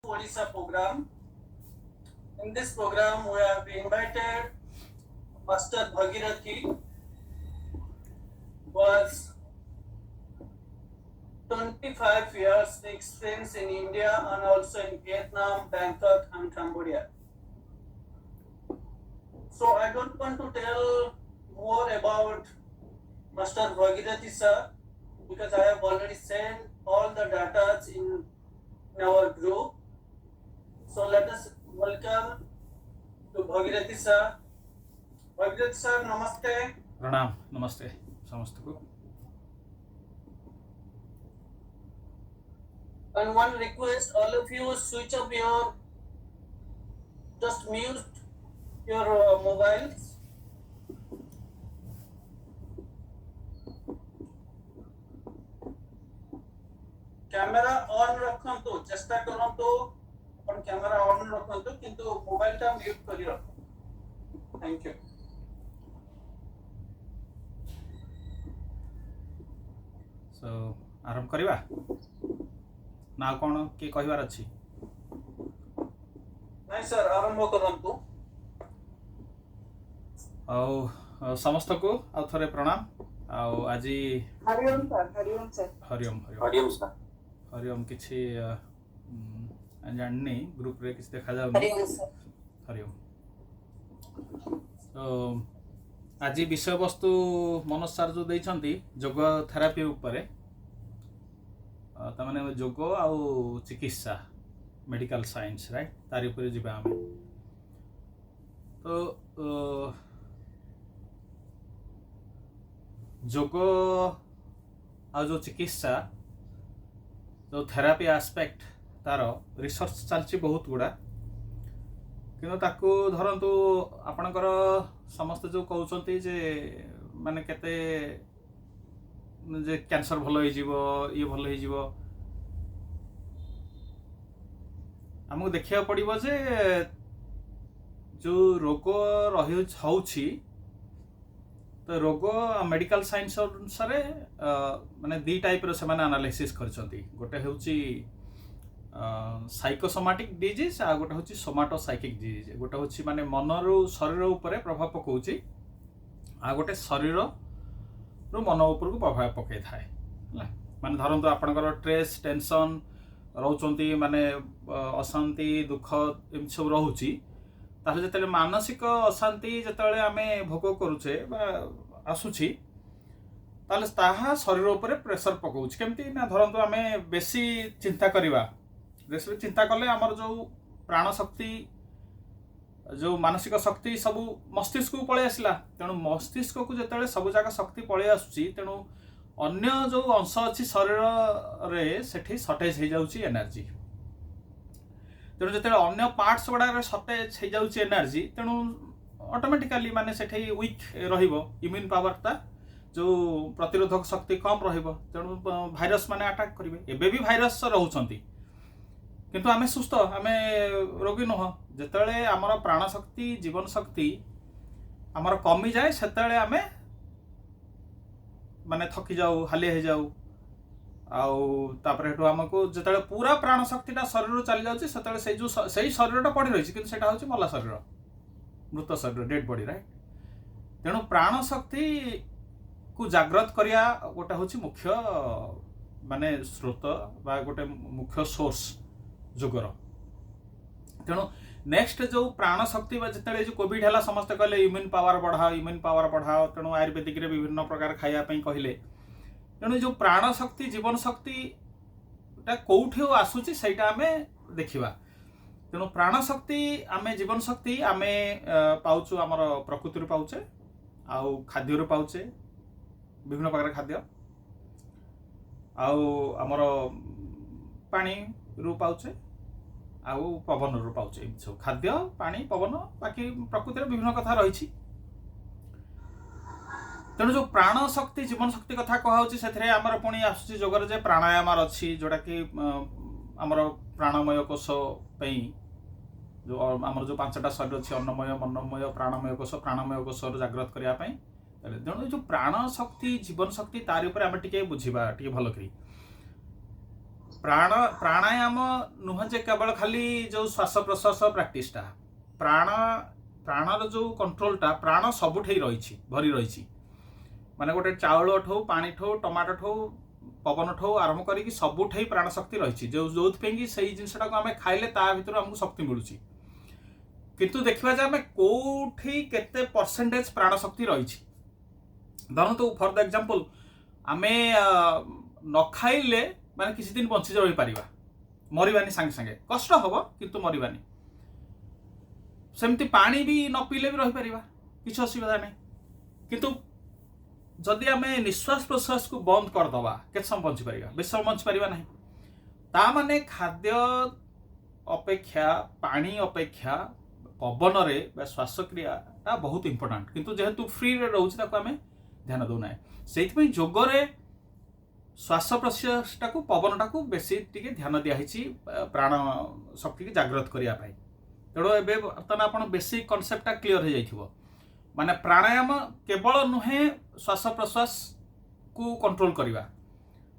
to Odisha program. In this program, we have invited Master Bhagirathi, was 25 years experience in India and also in Vietnam, Bangkok and Cambodia. So I don't want to tell more about Master Bhagirathi sir because I have already sent all the data in our group. So let us welcome to Bhagirathi sir. Bhagirathi sir, namaste. प्रणाम, नमस्ते समस्त को. And one request, all of you switch off your, just mute your mobiles. Camera on रखंतु, चेष्टा करंतु अपन camera on रखंतु किंतु mobile टा mute करी रखो. Thank you. सो आरंभ करवा ना कौन किए कहबार अच्छी. नहीं सर, आरंभ करंतु. और समस्त को आउ थरे प्रणाम. आउ आज Hariom sir. Hariom sir. Hariom Hariom Hariom sir. Hariom किछि जाननी ग्रुप रे किछि देखा जाउ. हरिओम सर. हरिओम. तो आज विषय वस्तु मनोज सर जो देइछंती योग थेरापी उपरे तमाने योग आउ चिकित्सा मेडिकल साइंस राइट तारी ऊपर जीवा आम. तो योग आ जो चिकित्सा जो थेरापी एस्पेक्ट तार रिसर्च चलची बहुत गुड़ा किंतु ताकू धरंतु आपणकर समस्त जो कहउचंती जे माने केते जे कैंसर भलो हो जीवो ये भलो हो जीवो हमको देखिया पड़िबो जे जो रोग रही होउछि तो रोग मेडिकल साइंस अनुसार माने दी टाइप रो से माने एनालिसिस करचंती. गोटे होउछि साइकोसोमाटिक डिजीज आ गोटे होउछि सोमाटोसाइकिक डिजीज. गोटे होउछि माने मनरु शरीर ऊपर प्रभाव पकाउछि आ गोटे शरीर रो मन ऊपर को प्रभाव पकाई थाए. माने धरंतु आपनकर स्ट्रेस टेंशन रहउचंती माने अशांति दुख एम सब रहउछि ताले जतले मानसिक अशांति जतले आमे भोग करूछे बा आसुछि ताले ताहा शरीर ऊपर प्रेशर पकाउछि. केमती ना धरंतु आमे बेसी चिंता करिवा बेसी चिंता कले हमर जो प्राण शक्ति जो मानसिक शक्ति सब मस्तिष्क को पळे आसला. तेणु मस्तिष्क को जतले सब जाका शक्ति पळे आसुछि तेणु अन्य जो अंश अच्छी शरीर रे सेठी शॉर्टेज हो जाउछि एनर्जी. तेणु जतले अन्य पार्ट्स गुडा रे शॉर्टेज हो जाउछि एनर्जी तेणु ऑटोमेटिकली माने सेठी वीक रहिबो. इम्यून पावर ता जो प्रतिरोधक शक्ति कम रहिबो तेणु भाइरस माने अटैक करिवे. एबे भी भाइरस रहउछंती किंतु आमे सुस्थ आमे रोगी नह. जतले हमर प्राण शक्ति जीवन शक्ति हमर कमी जाए सेतले आमे माने थकी जाऊ हालिया हो जाऊ आउ तापर हेटु हमको जतले पूरा प्राण शक्तिटा शरीर चली जाउछि सेतले से जो सही शरीरटा पड़ी रहिछि किंतु सेटा होछि मला शरीर मृत शरीर डेड बॉडी राइट. तेणु प्राण शक्ति को जागृत करिया गोटे होछि मुख्य माने स्रोत बा गोटे मुख्य सोर्स जोगर. तेणु नेक्स्ट जो प्राण शक्ति जिते जो कोविड है समस्त कहले इम्यून पावर बढ़ाओ. तेणु आयुर्वेदिक रे विभिन्न प्रकार खाया कहले. तेणु जो प्राण शक्ति जीवन शक्ति कौठी आसूची सहीटा आमे देखिबा. तेणु प्राण शक्ति आमे जीवन शक्ति आमे पाउछु आमर प्रकृति पाउचे आउ खाद्य पाउचे विभिन्न प्रकार खाद्य आउ आमर पानी रु पाउचे आउ पवन रु पाउचे. सब खाद्य पानी पवन बाकी प्रकृति विभिन्न कथा रही. तेणु जो प्राण शक्ति जीवन शक्ति कथा कहुच्छी से आमर पुणी आसूसी जोगर जे प्राणायाम अच्छी जोटा कि आमर प्राणमय कोश जो आमर जो पांचटा शरीर अच्छी अन्नमय मनोमय प्राणमय कोश जागृत करने. तेणु जो प्राण शक्ति जीवन शक्ति तार ऊपर आम टे बुझा टे भल करी प्राण प्राणायाम नुह जे केवल खाली जो श्वास प्रश्वास प्राक्टिसटा प्राणर जो कंट्रोलटा प्राण सबुठे रही भरी रही माने गोटे चाउल ठो पानी ठो टमाटो ठो पवन ठो आरंभ करके सबुठे प्राण शक्ति रही जो कि सही जिनसा आम खाइले ता भीतर आमको शक्ति मिलूँ किंतु देखा जे आम कौटी केते परसेंटेज प्राण शक्ति रही धरतु फॉर द एग्जांपल आमे न खाइले माने किसी दिन बंची रही पारिबा मरिबानी सांगे सांगे कष्ट हबो किंतु मरिबानी सेमती पानी भी न पीले भी रही पारिबा किसी असुविधा नहीं किंतु जदि आमे निश्वास प्रश्वास को बंद कर दबा केते समय बंची पारिबा बेस समय बंची पारिबा नहीं ता माने खाद्य अपेक्षा पानी अपेक्षा पवन रे बा श्वासक्रिया ता बहुत इंपोर्टेंट किंतु जेहेतु फ्री रे रहउछि ताको आमे ध्यान दउ ना सेति पई जोग रे श्वास प्रश्वास टाकू पवन टाकू बेसी टिके ध्यान दिया हिची प्राण शक्ति की जागृत करिया पाई तेणु एबे बर्तमान आपण बेसिक कॉन्सेप्टटा क्लियर हो जाइथिबो माने प्राणायाम केवल नुहे श्वास प्रश्वास को कंट्रोल करिवा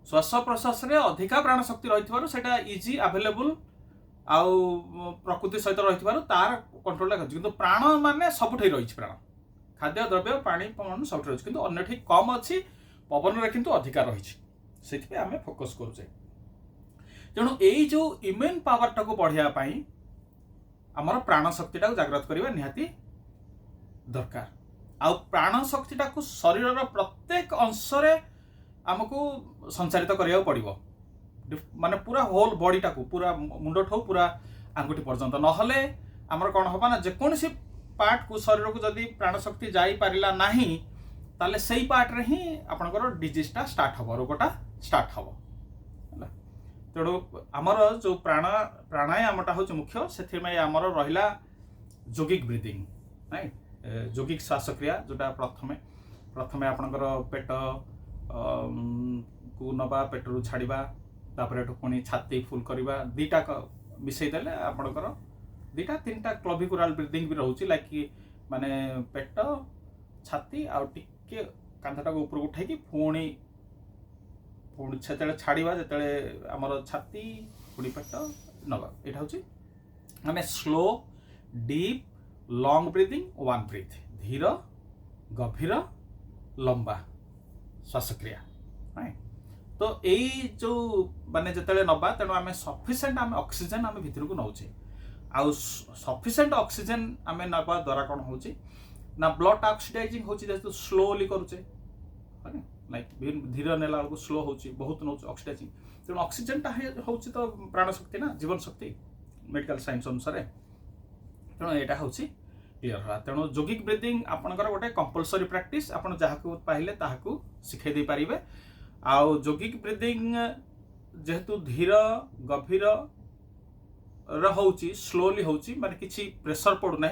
श्वास प्रश्वास रे अधिका प्राण शक्ति रहिथिबारु सेटा इजी अवेलेबल आउ प्रकृति सहित रहिथिबारु तार कंट्रोल करछि किंतु प्राण माने सबुठे रहिछि प्राण खाद्य द्रव्य पानी पवन सबुठे रहिछि किंतु अन्य ठीक कम अछि पवन रे किंतु अधिका रहिछि सेति आमे फोकस करूचे तेणु एई जो इम्यून पावर टाको बढ़िया पाई हमर प्राण शक्ति टाको जागृत करिवा निहाती दरकार आ प्राण शक्ति टाको शरीर प्रत्येक अंश रे हमको संचारित करिया पड़िबो माने पूरा होल बॉडी टाको पूरा मुंड ठो पूरा आंगुठी पर्यंत नहले हमर कोन होबा ना जे कोनसी पार्ट को शरीर को जदी प्राण शक्ति जाई पारिला नाही ताले सेही पार्ट रे ही आपनकर डिजीजटा स्टार्ट हबो रोगटा स्टार्ट हबो तेणु आमर जो प्राणायामटा हूँ मुख्य से आमर रहा जोगिक ब्रीदिंग राइट जोगिक श्वासक्रिया जोटा प्रथमे आपणकर पेट को नवा पेट रू छाड़ा तापर पुणी छाती फुल करवा दीटा मिसईदेले आपणकर दीटा तीन टा क्लविकुलार ब्रीदिंग भी रोचे लाइक माने पेट छाती आ टिके कांधटा को ऊपर उठाई पुणी पुणी से छाड़ा जो आमर छाती पुणी पेट नवा यहाँ हूँ माने slow deep long breathing one breath धीर गभीर लंबा श्वासक्रिया राइट तो यही जो माने जिते नवा तेणु आम सफिसीयंट आम ऑक्सीजन आम भितर को नौचे आउ सफिसीयंट ऑक्सीजन आम नवा द्वारा कौन हो ना ब्लड ऑक्सीडाइजिंग हो जेहेतु स्लोली करुचे लाइक धीरे नेला बेलू स्लो हो बहुत नौ ऑक्सीडाइजिंग तेणु ऑक्सीजनटा हूँ तो प्राण शक्ति ना जीवन शक्ति मेडिकल साइंस अनुसार तेणु यहाँ हूँ क्लीयर है तेणु जोगिक ब्रीदिंग आपंकर गोटे कंपलसरी प्रैक्टिस आपन जहाँ पाइले ताहाकू शिखाई दे पारिबे आउ जोगिक ब्रीदिंग जेहेतु धीर गभीर होची स्लोली होची माने किसी प्रेशर पड़ू ना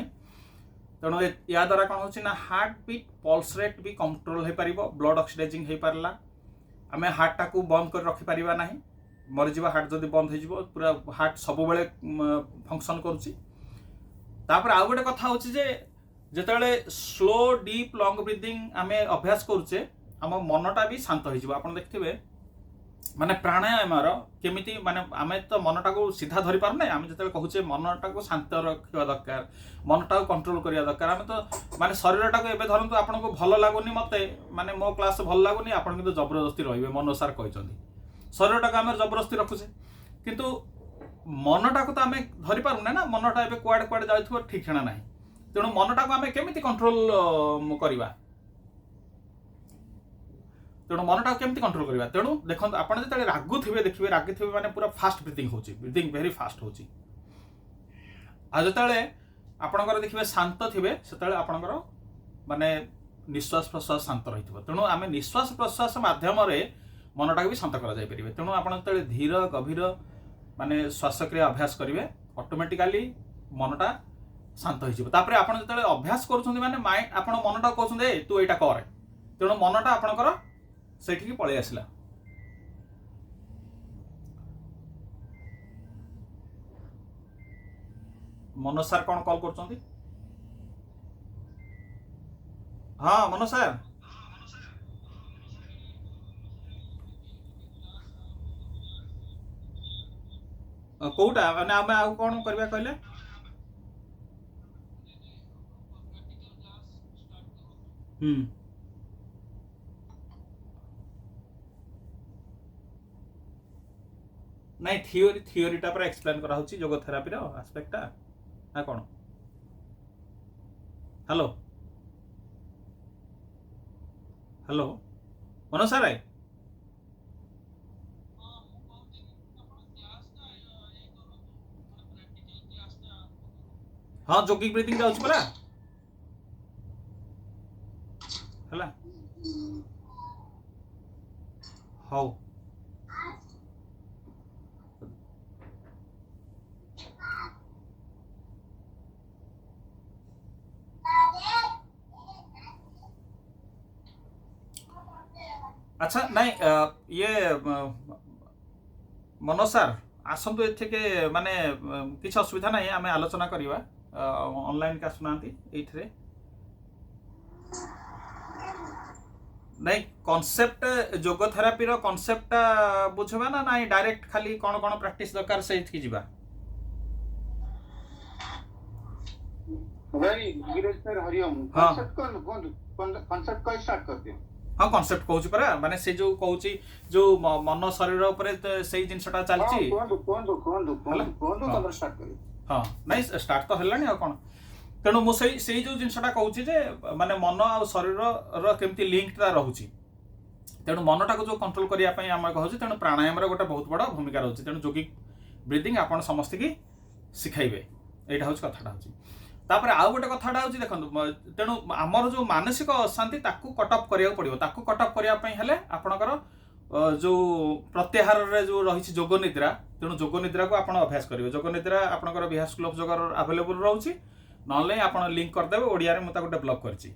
तेणु या द्वारा कौन हो ना हार्ट बीट पल्स रेट भी कंट्रोल हो पार ब्लड ऑक्सीडाइजिंग हो पारला आम हार्ट टाक बंद कर रखिपर ना मरीजा हार्ट जब बंद हो पूरा हार्ट सब बेले फंक्शन करुच्ची तापर आउ गोटे कथा हूँ जे जिते स्लो डीप लॉन्ग ब्रीदिंग आम अभ्यास करुचे आम मनटा भी शांत हो आप देखिए माने प्राणायाम केमिति माने आमे तो मनटा को सीधा धरी पार ना आम जो कहूचे मनटा को शांत रखा दरकार मनटा को कंट्रोल करिया दरकार आम तो माने शरीरटा को एबे धरंतु आपन को भल लागुनी मते माने मो क्लास भल लागुनी आपन किंतु जबरदस्ती रहिबे मन सार कहचंदी शरीरटा को आम जबरदस्ती रखुचे किंतु मनटा को तो आम धरी पार ना मनटा एबे कुआडे कुआडे जाइथो ठीक ठेना नाही तेणु मनटा को आम केमिति कंट्रोल करिवा तेणु मनटा केमती कंट्रोल करवा तेणु देखो आपड़ जो रागु थे देखिए रागी थे माने पूरा फास्ट ब्रीथिंग हो ब्रीथिंग वेरी फास्ट हो जो आपणकर देखिए शांत थे से आपणकर माने निश्वास प्रश्वास शांत रही तेणु आम निश्वास प्रश्वास मध्यम मनटा भी शांत करें तेणु आप धीर गभीर माने श्वासक्रिया अभ्यास करेंगे ऑटोमेटिकली मनटा शांत होपर आप जो अभ्यास करुँच माने माइंड आप मनटा कहते तू यहाँ कर तेणु मनटा आपणकर सेठी पलि आसला मनोज सार कौन कॉल कर हाँ मनोज सार। कोटा माने आमे आ कोन करबा कहले नहीं थियोरीटा पर एक्सप्लेन करा होची योग थेरापी रो एस्पेक्टटा ना कोन हेलो हेलो मनोज सर हाँ जोगिक ब्रीथिंग जाउछ परा हला हौ अच्छा नहीं ये मनोज सर आसतु एथे माने किसी असुविधा नहीं आम आलोचना करवा ऑनलाइन का सुना ये नहीं कॉन्सेप्ट योग थेरापी रो कॉन्सेप्ट बुझवा ना नहीं डायरेक्ट खाली कौन कौन प्रैक्टिस दरकार से जीवा वेरी गिरीश सर हरिओम हाँ। कॉन्सेप्ट को स्टार्ट करते हैं हाँ कॉन्सेप्ट कहूची परा माने से जो कहूची जो मन शरीर ऊपर से जिनसटा चलची कोन स्टार्ट करी हाँ नहीं स्टार्ट तो हेलानी आ कोन तेणु मु से जो जिनसटा कहूची जे माने मन आ शरीर रो केमती लिंकटा रहूची तेणु मनटा को जो कंट्रोल करिया पई हम कहूची तेणु प्राणायाम रो गोटे बहुत बड़ा भूमिका रहूची तेणु जोगिक ब्रीथिंग आपण समस्त की सिखाइबे एटा होची कथाटा होची तापर आउ गोटे कथाटा होची देखंतु तेणु हमर जो मानसिक अशांति ताकू कटअप करिया पड़िबो ताकू कटअप करिया पई हेले आपणकर जो प्रत्याहार रे जो रही योग निद्रा तेणु योग निद्रा को आपण अभ्यास करिवे योग निद्रा आपणकर विहास क्लब जगर अवेलेबल रहउची नले आपण लिंक कर देबे ओडिया रे मु ताको डेवलप करची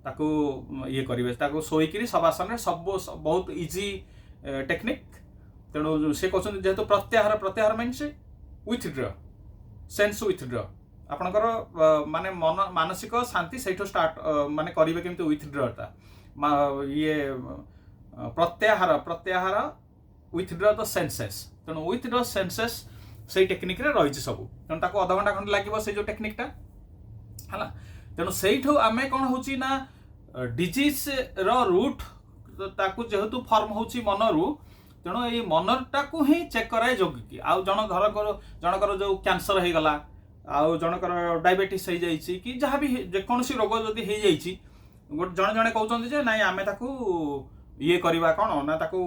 ताकू ये करिवे ताको सोईकरी सबासन रे सब बहुत इजी टेक्निक तेणु से कहउछन जेहेतु प्रत्याहार मीन्स विथड्र सेंस विथड्र आपणकर माने मन मानसिक शांति सहीठो स्टार्ट माने करिवे केमते विथड्रता ये प्रत्याहार विथड्र द सेंसेस तेणु विथड्र सेंसेस से टेक्निक रे रही सब तेणु ताको आधा घंटा खंड लगे से जो टेक्निकटा है तेणु से आम कौन होची ना डिजीज रो रूट ताकू जेहेतु फॉर्म होची मन रु तेणु ये मनटा को ही चेक कराए योग की आउ जनकर जो कैंसर हो गला आउ जनकर डायबिटीज हो जाइए कि जहाँ भी जेकोसी रोग जदि हो जाइए जड़े जड़े कहते जे नाई आम ताकू ये करवा कौन ना ताकू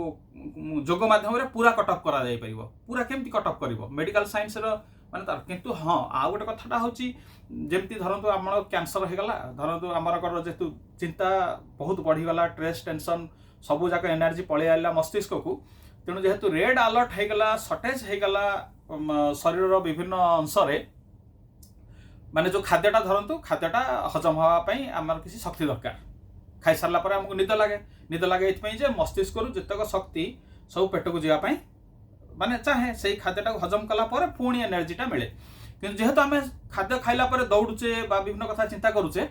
योग माध्यम पूरा कटअप करा जाई परिबो पूरा केमती कटअप करिवो मेडिकल साइंस रो माने तार किंतु हाँ आ गोटे कथाटा होची जेमती धरंतु आमर कैंसर हो गला धरंतु आमर कर जेतु चिंता बहुत बढ़ी गला स्ट्रेस टेंशन सबु जाक एनर्जी पळे आइला मस्तिष्क को तेणु जेहेतु रेड अलर्ट हो गला शॉर्टेज हो गला शरीर रो विभिन्न अंश रे माने जो खाद्यटा धरंतु खाद्यटा हजम हवा पई आमर किसी शक्ति दरकार खाई सारला पर हमको निद लागे इतपई जे मस्तिष्क रु जतक शक्ति सब पेट को जीवा पई माने चाहे से खाद्यटा को हजम कला पर पुणी एनर्जीटा मिले किंतु जेहेतु आम खाद्य खाइला पर दौड़ुचे बा विभिन्न कथा चिंता करूचे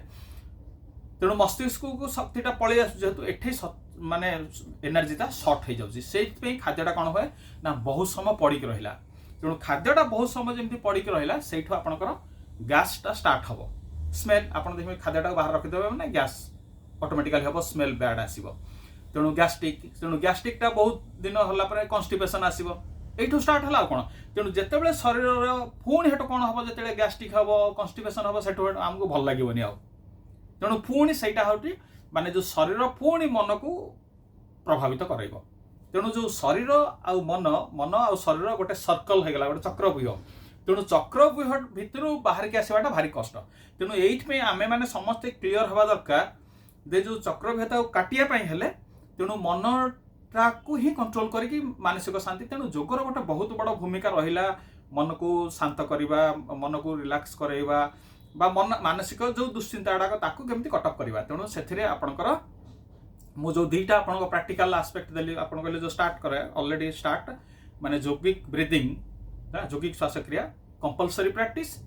तेणु मस्तिष्क को शक्तिटा पळै आसु जेहेतु एठी माने एनर्जीटा शॉर्ट हो जाउची सेइतपई खाद्यटा कोन होय ना बहुत समय पड़ी के रहिला तेणु खाद्यटा बहुत समय जेमती पड़ी के रहिला सेइठो आपनकर गैसटा स्टार्ट हबो स्मेल आपन देखबे खाद्यटा बाहर रखि देबे माने गैस ऑटोमेटिकली हबो स्मेल बैड आसीबो तेणु गैस्ट्रिकटा बहुत दिन होला पर कॉन्स्टिपेशन आसीबो एठू स्टार्ट होला कोन तेणु जेतेबेले शरीर पुणी हेटो कोन हबो जेतेबेले गैस्ट्रिक हबो कॉन्स्टिपेशन हबो सेठो हमको भल लागिबोनी आ तेणु पुणी सेटा होटी माने जो शरीर पुणी मन को प्रभावित करइबो तेणु जो शरीर आ मन आ शरीर गोटे सर्कल हो गला गोटे चक्रव्यूह तेणु चक्रव्यूह भितर बाहर के आसवाटा भारी कष्ट तेणु एइठमे आमे माने समस्त क्लियर हवा दरकार दे जो चक्रव्यूहता काटिया पई हेले तेणु मनटा को ही कंट्रोल करके मानसिक शांति तेणु योगर गोटे बहुत बड़ भूमिका रहिला मन को शांत करवा मन को रिलैक्स करवा बा मन मानसिक जो दुश्चिंताटा ताकू केमती कटअप करवा तेणु से आपणकर मु जो दुईटा आपन प्रैक्टिकल आस्पेक्ट देली आपन कहले जो स्टार्ट करे ऑलरेडी स्टार्ट माने जोगिक ब्रीदिंग जोगिक श्वास क्रिया कंपलसरी प्रैक्टिस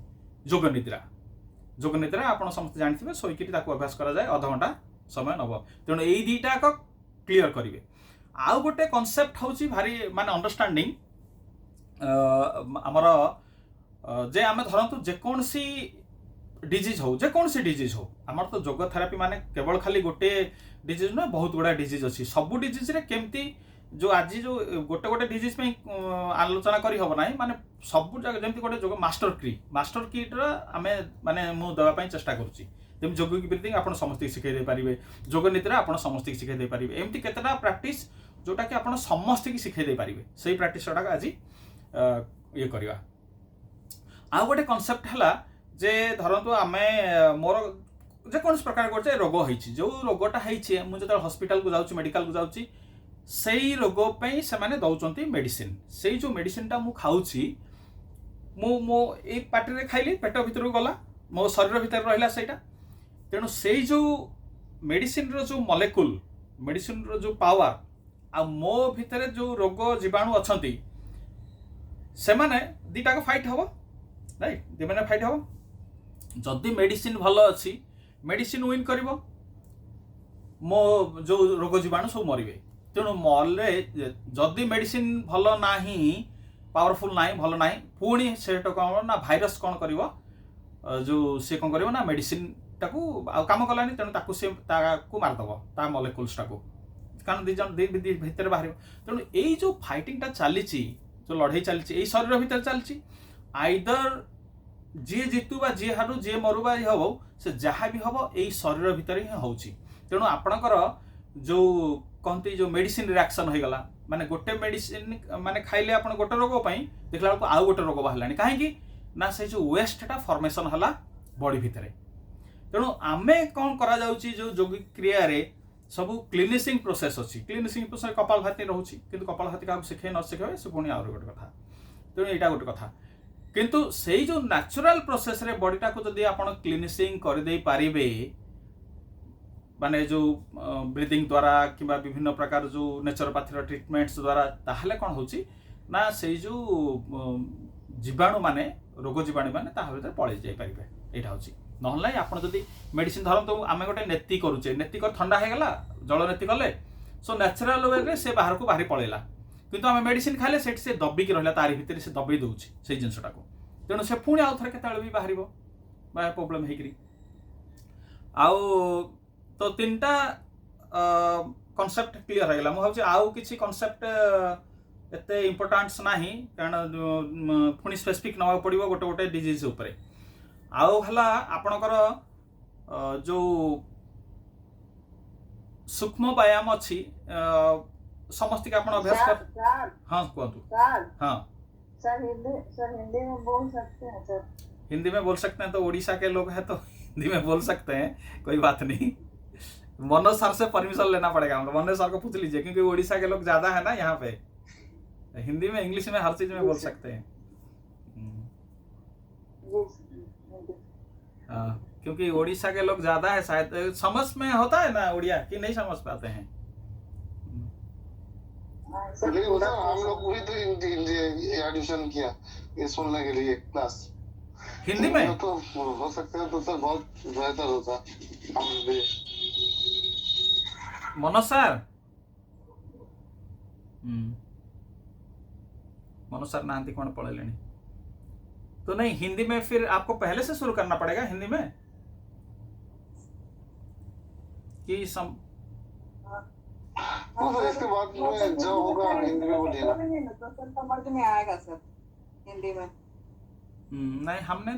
योग निद्रा आपन समस्त जानथिबे सोईकिरी ताकू अभ्यास करा जाए आधा घंटा समय नब तेणु यही दुईटा क्लियर करेंगे आउ गोटे कॉन्सेप्ट हूँ भारी माने अंडरस्टैंडिंग आमर जे आम धरतु जेकोसी डिजीज हो जेकोसी डिजीज हो आमर तो जोग थेरापी माने केवल खाली गोटे डिजीज ना बहुत गुड़ा डिजीज अच्छी सबू डिजीज रे केमती जो आज जो गोटे गोटे डिजीज पे आलोचना करी हबो नाही माने सब जगह जेमती गोटे जोग मास्टर किट रा आमे माने मु दवा पई चेष्टा करूची जेम जोग की ब्रीथिंग आपण समस्त सिखाई दे पारिबे जोग नीति रा आपण समस्त सिखाई दे पारिबे एमती केतटा प्रैक्टिस जोटा कि आपण समस्त की सिखाई दे पारिबे सेही प्रैक्टिस टा आज ये करवा आ गोटे कांसेप्ट हला जे धरंतु आमे मोर जे कौन प्रकार गोटे रोग होइछि जो रोगटा होइछि मु जत हॉस्पिटल को जाउछि मेडिकल को जाउछि सेही रोग पे से माने दउचंती मेडिसिन सेही जो मेडिसिन टा मु खाउछि मो एक पार्टी रे खाइली पेट भीतर गला मो शरीर भीतर रहिला सेटा तेणु सेही जो मेडिसिन रो जो मॉलिक्यूल मेडिसिन रो जो पावर आ मो भीतर जो रोग जीवाणु अछंती से माने दीटा को फाइट हबो राइट दे माने फाइट हबो जदी मेडिसिन भलो अछि मेडिसिन विन करिवो मो जो रोग जीवाणु सब मरिबे तेणु मले जदि मेडिसिन भलो नाही पावरफुल नाही भलो नाही पुणी सेटा कौन ना भाइरस कौन करिवो जो से कौन करिवो ना मेडिसिन टाकू आ काम कलानी तेणु ताकू से ताकू मारदबो ता मॉलिक्यूल्स टाकू कारण दी जन दी भीतर बाहर तेणु एई जो फाइटिंग टा चलीची जो लड़ाई चलीची एई शरीर भीतर चलीची आइदर जी जीतु बा जी हारू जी मरु बा हबो से जहाँ भी हबो एई शरीर भीतर ही होउची तेणु आपणकर जो कहती जो मेडिसिन रिएक्शन हो गला माने गोटे मेडिसिन माने खाइले आपण गोटे रोग पई देखला को आउ गोटे रोग बाहलानी काहे कि ना से जो वेस्ट टा फॉर्मेशन हला बॉडी भीतर तेणु आमे कौन करा जाउची जो योगिक क्रिया रे सब क्लीनिसिंग प्रोसेस अछि क्लीनिसिंग प्रोसेस कपालभाति रहउची किंतु कपालभाति का सिखे न सिखे से पुणी आउर गोटे कथा तेणु एटा गोटे कथा किंतु सेही जो नेचुरल प्रोसेस रे बॉडी टा को जदी आपण क्लीनिसिंग कर दे पारिबे माने जो ब्रीदिंग द्वारा किंबा विभिन्न प्रकार जो नेचुरोपैथी ट्रीटमेंट्स द्वारा ताहले कौन होची ना से जो जीवाणु माने रोग जीवाणु माने ता भीतर पळे जाई परिबे एटा होची नहले आपण जदी मेडिसिन धरंतु आमे गोटे नेति करूचे नेति कर ठंडा हे गला जल नेति कले सो नेचुरल वे रे से बाहर को बाहरी पळेला किंतु आमे मेडिसिन खाले सेट से दबी की रहला तारि भीतर से दबई दउची से जिंसटा को तेणु से पुणी आउ थरे केताळ भी बाहरिबो बा प्रॉब्लम हेकरी आउ तो तीनटा कॉन्सेप्ट क्लियर है मु भावछि आउ किछि कॉन्सेप्ट एते इंपोर्टेंस नाही कारण पुणी स्पेसिफिक नवा पड़िबो गोटे गोटे डिजीज ऊपर आउ हला आपणकर जो सूक्ष्म व्यायाम अछि समस्त के आपण अभ्यास कर हां कोंतु हां सर हिंदी में बोल सकते हैं सर हिंदी में बोल सकते हैं तो ओडिशा के लोग हैं तो हिंदी में बोल सकते हैं कोई बात नहीं मनोज सर से परमिशन लेना पड़ेगा हमको मनोज सर को पूछ लीजिए क्योंकि ओडिशा के लोग ज्यादा है ना यहाँ पे हिंदी में इंग्लिश में हर चीज में बोल सकते हैं क्योंकि ओडिशा के लोग ज्यादा है शायद समझ में होता है ना उड़िया कि नहीं समझ पाते हैं लेकिन हम लोग वही तो हिंदी एडिशन किया ये सुनने के लिए क्लास हिंदी में तो हो सकता है तो सर बहुत बेहतर होता हम भी मनोज सर मनोज सर नांती कौन पढ़े लेनी तो नहीं हिंदी में फिर आपको पहले से शुरू करना पड़ेगा हिंदी में कि तो इसके बाद में जो होगा हिंदी में बोलिएगा तो सर समझ में आएगा सर हिंदी में नहीं हमने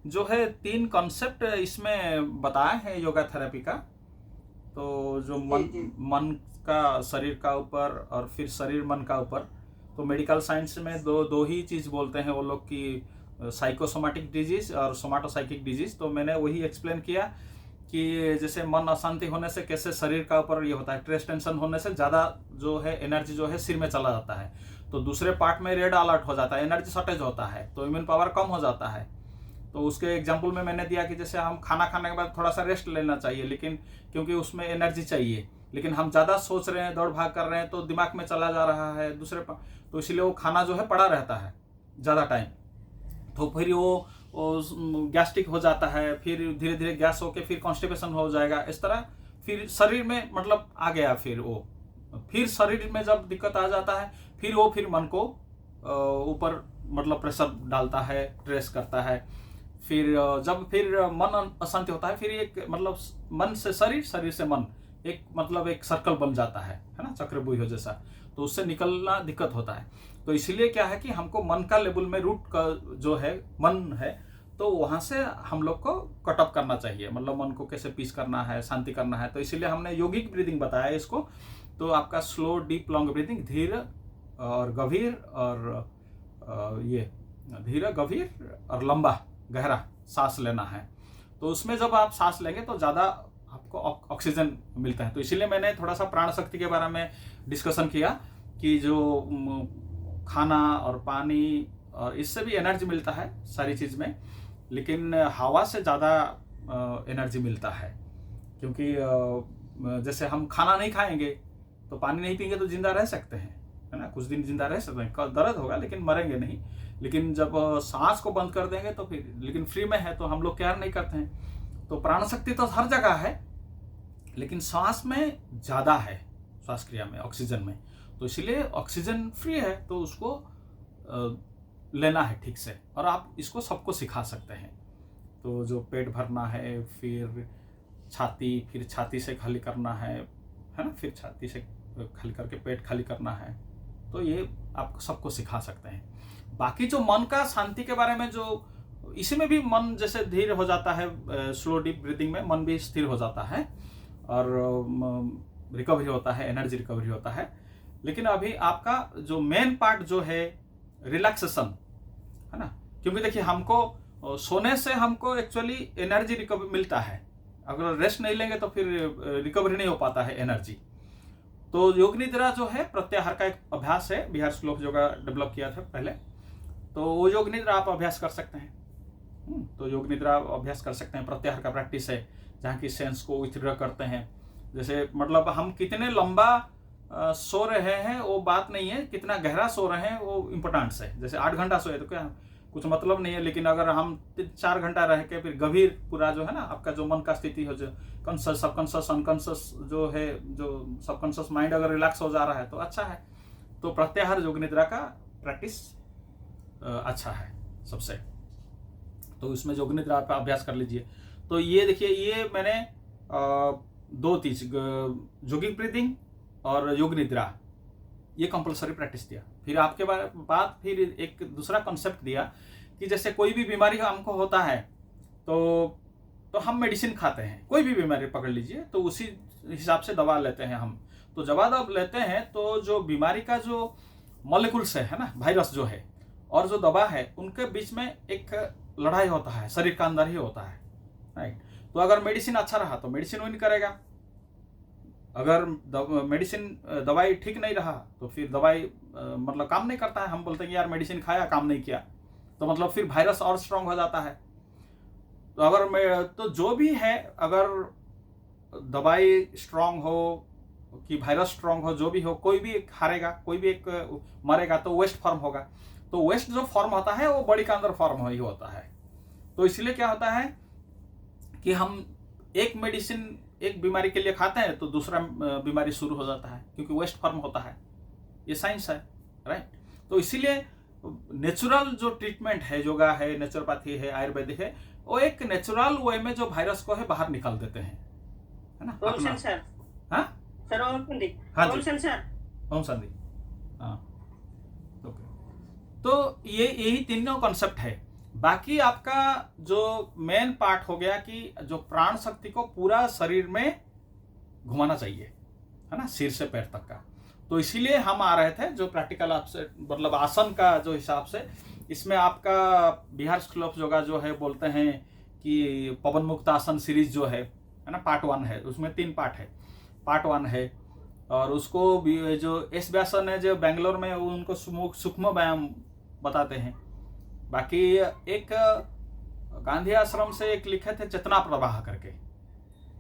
जो है 3 कॉन्सेप्ट इसमें बताए हैं योगा थेरेपी का तो जो मन का शरीर का ऊपर और फिर शरीर मन का ऊपर तो मेडिकल साइंस में दो ही चीज़ बोलते हैं वो लोग की साइकोसोमैटिक डिजीज और सोमाटोसाइकिक डिजीज तो मैंने वही एक्सप्लेन किया कि जैसे मन अशांति होने से कैसे शरीर का ऊपर ये होता है स्ट्रेस टेंशन होने से ज़्यादा जो है एनर्जी जो है सिर में चला जाता है तो दूसरे पार्ट में रेड अलर्ट हो जाता है एनर्जी शॉर्टेज होता है तो इम्यून पावर कम हो जाता है तो उसके एग्जाम्पल में मैंने दिया कि जैसे हम खाना खाने के बाद थोड़ा सा रेस्ट लेना चाहिए लेकिन क्योंकि उसमें एनर्जी चाहिए लेकिन हम ज़्यादा सोच रहे हैं दौड़ भाग कर रहे हैं तो दिमाग में चला जा रहा है दूसरे तो इसलिए वो खाना जो है पड़ा रहता है ज़्यादा टाइम तो फिर वो गैस्ट्रिक हो जाता है फिर धीरे धीरे गैस होके फिर कॉन्स्टिपेशन हो जाएगा इस तरह फिर शरीर में मतलब आ गया फिर वो फिर शरीर में जब दिक्कत आ जाता है फिर वो फिर मन को ऊपर मतलब प्रेशर डालता है, ट्रेस करता है। फिर जब फिर मन अशांति होता है, फिर एक मतलब मन से शरीर, शरीर से मन, एक मतलब एक सर्कल बन जाता है ना, चक्रव्यूह जैसा। तो उससे निकलना दिक्कत होता है। तो इसलिए क्या है कि हमको मन का लेवल में, रूट का जो है मन है, तो वहाँ से हम लोग को कट ऑफ करना चाहिए, मतलब मन को कैसे पीस करना है, शांति करना है। तो इसीलिए हमने योगिक ब्रीदिंग बताया है इसको। तो आपका स्लो डीप लॉन्ग ब्रीदिंग, धीर और गंभीर, और ये धीरे गंभीर और लंबा गहरा सांस लेना है। तो उसमें जब आप सांस लेंगे तो ज़्यादा आपको ऑक्सीजन मिलता है। तो इसीलिए मैंने थोड़ा सा प्राण शक्ति के बारे में डिस्कशन किया कि जो खाना और पानी और इससे भी एनर्जी मिलता है सारी चीज़ में, लेकिन हवा से ज़्यादा एनर्जी मिलता है। क्योंकि जैसे हम खाना नहीं खाएंगे तो पानी नहीं पिएंगे तो जिंदा रह सकते हैं, है ना, कुछ दिन जिंदा रह सकते हैं, दर्द होगा लेकिन मरेंगे नहीं। लेकिन जब सांस को बंद कर देंगे तो फिर, लेकिन फ्री में है तो हम लोग केयर नहीं करते हैं। तो प्राण शक्ति तो हर जगह है, लेकिन सांस में ज़्यादा है, श्वास क्रिया में, ऑक्सीजन में। तो इसलिए ऑक्सीजन फ्री है तो उसको लेना है ठीक से, और आप इसको सबको सिखा सकते हैं। तो जो पेट भरना है, फिर छाती, फिर छाती से खाली करना है ना, फिर छाती से खाली करके पेट खाली करना है, तो ये आप सबको सिखा सकते हैं। बाकी जो मन का शांति के बारे में, जो इसी में भी मन जैसे धीर हो जाता है, स्लो डीप ब्रीदिंग में मन भी स्थिर हो जाता है और रिकवरी होता है, एनर्जी रिकवरी होता है। लेकिन अभी आपका जो मेन पार्ट जो है रिलैक्सेशन, है ना, क्योंकि देखिए हमको सोने से हमको एक्चुअली एनर्जी रिकवरी मिलता है। अगर रेस्ट नहीं लेंगे तो फिर रिकवरी नहीं हो पाता है एनर्जी। तो योग निद्रा जो है प्रत्याहार का एक अभ्यास है, बिहार श्लोक योगा डेवलप किया था पहले, तो वो योग निद्रा आप अभ्यास कर सकते हैं। तो योग निद्रा अभ्यास कर सकते हैं, प्रत्याहार का प्रैक्टिस है, जहाँ की सेंस को विथड्रॉ करते हैं। जैसे मतलब हम कितने लंबा सो रहे हैं वो बात नहीं है, कितना गहरा सो रहे हैं वो इम्पोर्टेंट है। जैसे 8 घंटा सोए तो क्या कुछ मतलब नहीं है, लेकिन अगर हम 4 घंटा रह के फिर गंभीर पूरा जो है ना, आपका जो मन का स्थिति हो, जो कॉन्शियस, सबकॉन्शियस, अनकॉन्शियस जो है, जो सबकॉन्शियस माइंड अगर रिलैक्स हो जा रहा है तो अच्छा है। तो प्रत्याहार योग निद्रा का प्रैक्टिस अच्छा है सबसे। तो इसमें योग निद्रा आप अभ्यास कर लीजिए। तो ये देखिए, ये मैंने 2 चीज, योगिक ब्रीदिंग और योग निद्रा, ये कंपलसरी प्रैक्टिस दिया। फिर आपके बाद फिर एक दूसरा कॉन्सेप्ट दिया कि जैसे कोई भी बीमारी हमको होता है तो हम मेडिसिन खाते हैं, कोई भी बीमारी पकड़ लीजिए तो उसी हिसाब से दवा लेते हैं हम। तो दवा जब लेते हैं तो जो बीमारी का जो मॉलिक्यूल्स है ना, वायरस जो है और जो दवा है, उनके बीच में एक लड़ाई होता है, शरीर का अंदर ही होता है, राइट। तो अगर मेडिसिन अच्छा रहा तो मेडिसिन विन करेगा, अगर मेडिसिन दवाई ठीक नहीं रहा तो फिर दवाई मतलब काम नहीं करता है। हम बोलते हैं कि यार मेडिसिन खाया काम नहीं किया, तो मतलब फिर वायरस और स्ट्रांग हो जाता है। तो अगर तो जो भी है, अगर दवाई स्ट्रांग हो कि वायरस स्ट्रांग हो, जो भी हो, कोई भी एक हारेगा, कोई भी एक मरेगा, तो वेस्ट फॉर्म होगा। तो वेस्ट जो फॉर्म होता है वो बॉडी का अंदर फॉर्म ही होता है। तो इसलिए क्या होता है कि हम एक मेडिसिन एक बीमारी के लिए खाते हैं तो दूसरा बीमारी शुरू हो जाता है, क्योंकि वेस्ट फॉर्म होता है। ये साइंस है, राइट। तो इसीलिए नेचुरल जो ट्रीटमेंट है, योगा है, नेचुरोपैथी है, आयुर्वेदिक है, वो एक नेचुरल वे में जो वायरस को है बाहर निकाल देते हैं, है ना। ओम शांति सर। हाँ सर ओम शांति। हाँ ओम जी, शांति सर। ओम शांति। हाँ, ओके। तो ये यही तीनों कॉन्सेप्ट है। बाकी आपका जो मेन पार्ट हो गया कि जो प्राण शक्ति को पूरा शरीर में घुमाना चाहिए, है ना, सिर से पैर तक का। तो इसीलिए हम आ रहे थे जो प्रैक्टिकल आपसे, मतलब आसन का जो हिसाब से, इसमें आपका बिहार स्कूल ऑफ योगा जो है बोलते हैं कि पवन मुक्त आसन सीरीज जो है ना, पार्ट 1 है, उसमें 3 पार्ट है। पार्ट 1 है, और उसको भी जो एस व्यासन है जो बेंगलोर में, उनको सूक्ष्म व्यायाम बताते हैं। बाकी एक गांधी आश्रम से एक लिखे थे चेतना प्रवाह करके,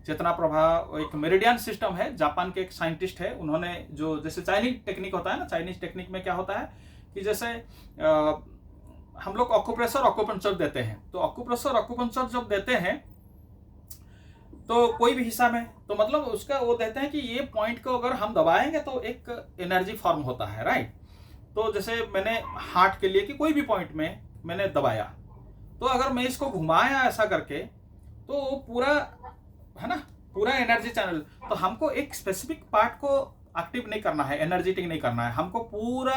चेतना प्रवाह एक मेरिडियन सिस्टम है, जापान के एक साइंटिस्ट है, उन्होंने जो जैसे चाइनीज टेक्निक होता है ना, चाइनीज टेक्निक में क्या होता है कि जैसे हम लोग ऑक्यूप्रेशर ऑक्यूपंक्चर देते हैं, तो ऑक्यूप्रेशर ऑक्यूपंक्चर जब देते हैं तो कोई भी हिस्सा में, तो मतलब उसका वो देते हैं कि ये पॉइंट को अगर हम दबाएंगे तो एक एनर्जी फॉर्म होता है, राइट। तो जैसे मैंने हार्ट के लिए कि कोई भी पॉइंट में मैंने दबाया, तो अगर मैं इसको घुमाया ऐसा करके तो पूरा है ना, पूरा एनर्जी चैनल, तो हमको एक स्पेसिफिक पार्ट को एक्टिव नहीं करना है, एनर्जेटिक नहीं करना है, हमको पूरा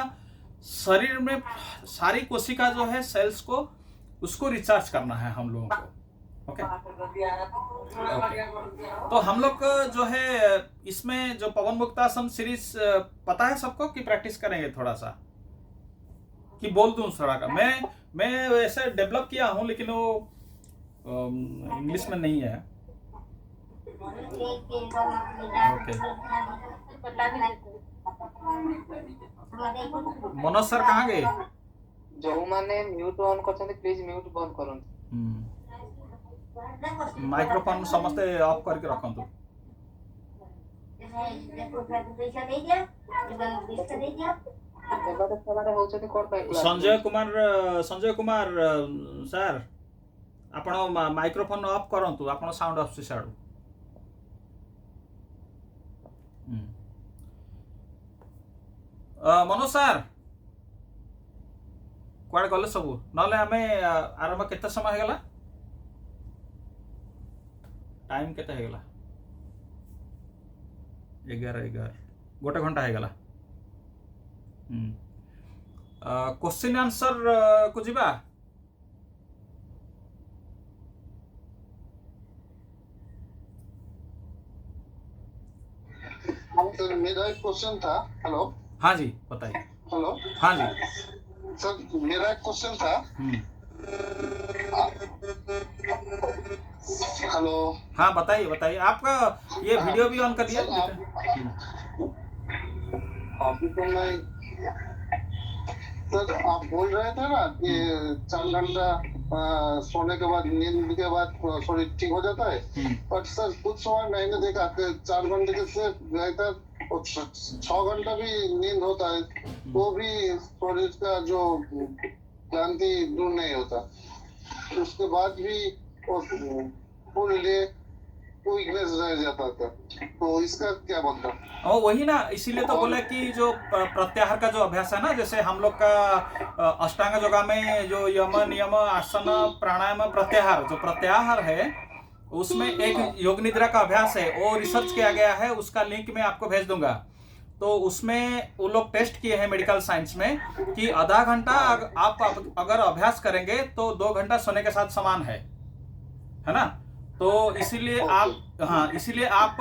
शरीर में सारी कोशिका जो है सेल्स को उसको रिचार्ज करना है हम लोगों को। ओके तो हम लोग जो है इसमें जो पवन मुक्तासन सीरीज पता है सबको कि प्रैक्टिस करेंगे थोड़ा सा, कि बोल दूं थोड़ा का? मैं वैसे डेवलप किया हूं लेकिन वो इंग्लिश में नहीं है। ओके मनोज सर कहाँ गए? जो माने म्यूट ऑन करछन प्लीज म्यूट बंद करन। माइक्रोफोन समस्ते ऑफ करके रखंतु। संजय कुमार सर आपण माइक्रोफोन ऑफ करंतु, आपण साउंड आछी साडू। मनोज सर कुआडे गले सब नले आमे आरंभ केते समय हेगला? टाइम केते हेगला? 11 गोटे घंटा हेगला। क्वेश्चन आंसर को जीवा। सर मेरा एक क्वेश्चन था। हेलो हाँ जी बताइए। हेलो हाँ जी सर मेरा एक क्वेश्चन था। हेलो हाँ बताइए। आपका ये वीडियो भी ऑन कर दिया? अभी तो मैं सर आप बोल रहे थे ना कि 4 घंटा सोने के बाद, नींद के बाद शरीर ठीक हो जाता है, बट सर कुछ समय मैंने देखा कि 4 घंटे के से बेहतर 6 घंटा भी नींद होता है तो भी शरीर का जो क्लांति दूर नहीं होता, उसके बाद भी पूरे वीकनेस रह जाता था, तो इसका क्या मतलब? और वही ना, इसीलिए तो बोला कि जो प्रत्याहार का जो अभ्यास है ना, जैसे हम लोग का अष्टांग योगा में जो यम नियम आसन प्राणायाम प्रत्याहार, जो प्रत्याहार है उसमें एक योग निद्रा का अभ्यास है, वो रिसर्च किया गया है, उसका लिंक मैं आपको भेज दूंगा। तो उसमें वो लोग टेस्ट किए हैं मेडिकल साइंस में कि आधा घंटा आप अगर अभ्यास करेंगे तो 2 घंटा सोने के साथ समान है ना। तो इसीलिए आप